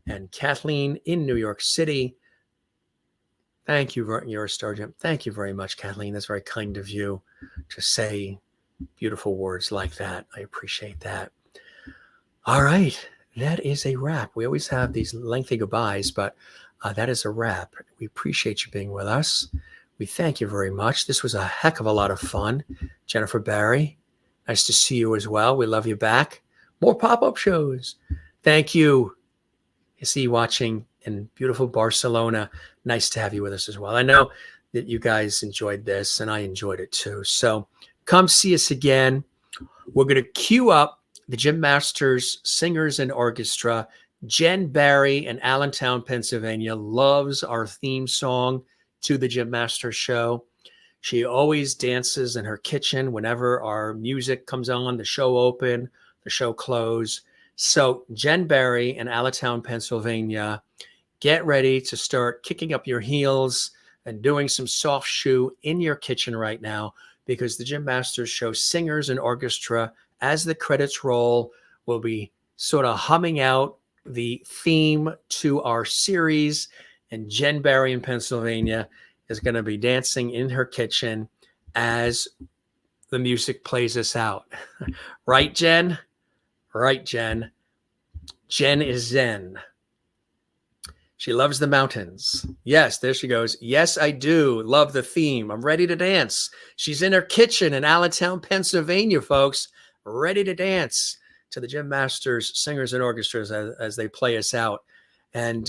And Kathleen in New York City. Thank you, you're a star, Jim. Thank you very much, Kathleen. That's very kind of you to say beautiful words like that. I appreciate that. All right. That is a wrap. We always have these lengthy goodbyes, but that is a wrap. We appreciate you being with us. We thank you very much. This was a heck of a lot of fun. Jennifer Barry, nice to see you as well. We love you back. More pop-up shows. Thank you. I see you watching in beautiful Barcelona. Nice to have you with us as well. I know that you guys enjoyed this, and I enjoyed it too. So come see us again. We're going to queue up the Jim Masters Singers and Orchestra. Jen Barry in Allentown, Pennsylvania, loves our theme song to the Jim Masters Show. She always dances in her kitchen whenever our music comes on, the show open, the show close. So Jen Barry in Allentown, Pennsylvania, get ready to start kicking up your heels and doing some soft shoe in your kitchen right now, because the Jim Masters Show Singers and Orchestra, as the credits roll, will be sort of humming out the theme to our series. And Jen Barry in Pennsylvania is going to be dancing in her kitchen as the music plays us out. Right, Jen? Right, Jen. Jen is Zen. She loves the mountains. Yes, there she goes. Yes, I do love the theme. I'm ready to dance. She's in her kitchen in Allentown, Pennsylvania, folks, ready to dance to the Jim Masters Singers and Orchestras as they play us out. And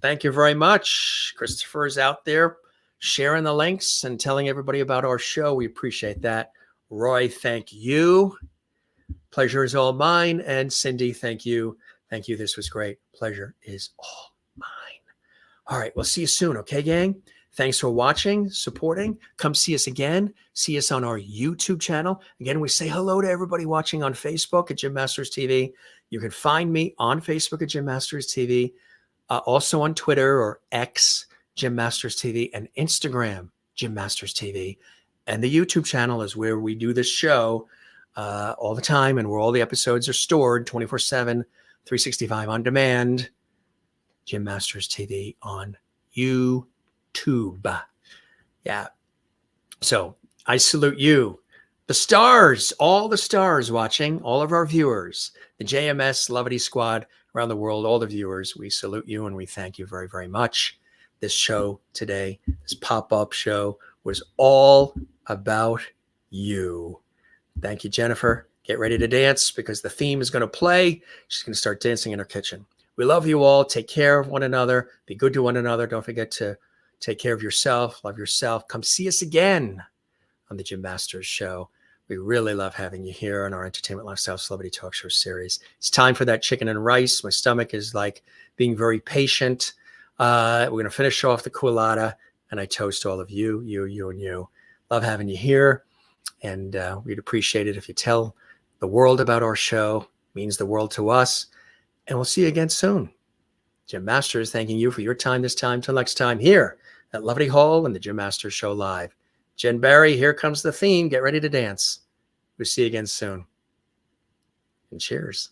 thank you very much. Christopher's out there sharing the links and telling everybody about our show. We appreciate that. Roy, thank you. Pleasure is all mine. And Cindy, thank you. Thank you. This was great. Pleasure is all mine. All right. We'll see you soon. Okay, gang? Thanks for watching, supporting. Come see us again. See us on our YouTube channel. Again, we say hello to everybody watching on Facebook at Jim Masters TV. You can find me on Facebook at Jim Masters TV. Also on Twitter or X, Jim Masters TV, and Instagram, Jim Masters TV. And the YouTube channel is where we do this show all the time, and where all the episodes are stored 24/7, 365 on demand. Jim Masters TV on YouTube. Yeah. So I salute you, the stars, all the stars watching, all of our viewers, the JMS Loveity Squad around the world, all the viewers. We salute you and we thank you very, very much. This show today, this pop-up show, was all about you. Thank you, Jennifer. Get ready to dance because the theme is going to play. She's going to start dancing in her kitchen. We love you all. Take care of one another. Be good to one another. Don't forget to take care of yourself. Love yourself. Come see us again on the Jim Masters Show. We really love having you here on our Entertainment Lifestyle Celebrity Talk Show series. It's time for that chicken and rice. My stomach is like being very patient. We're going to finish off the culotta, and I toast all of you, and you. Love having you here, and we'd appreciate it if you tell the world about our show. It means the world to us, and we'll see you again soon. Jim Masters thanking you for your time this time. Till next time here at Loveity Hall and the Jim Masters Show Live. Jen Barry, here comes the theme. Get ready to dance. We'll see you again soon. And cheers.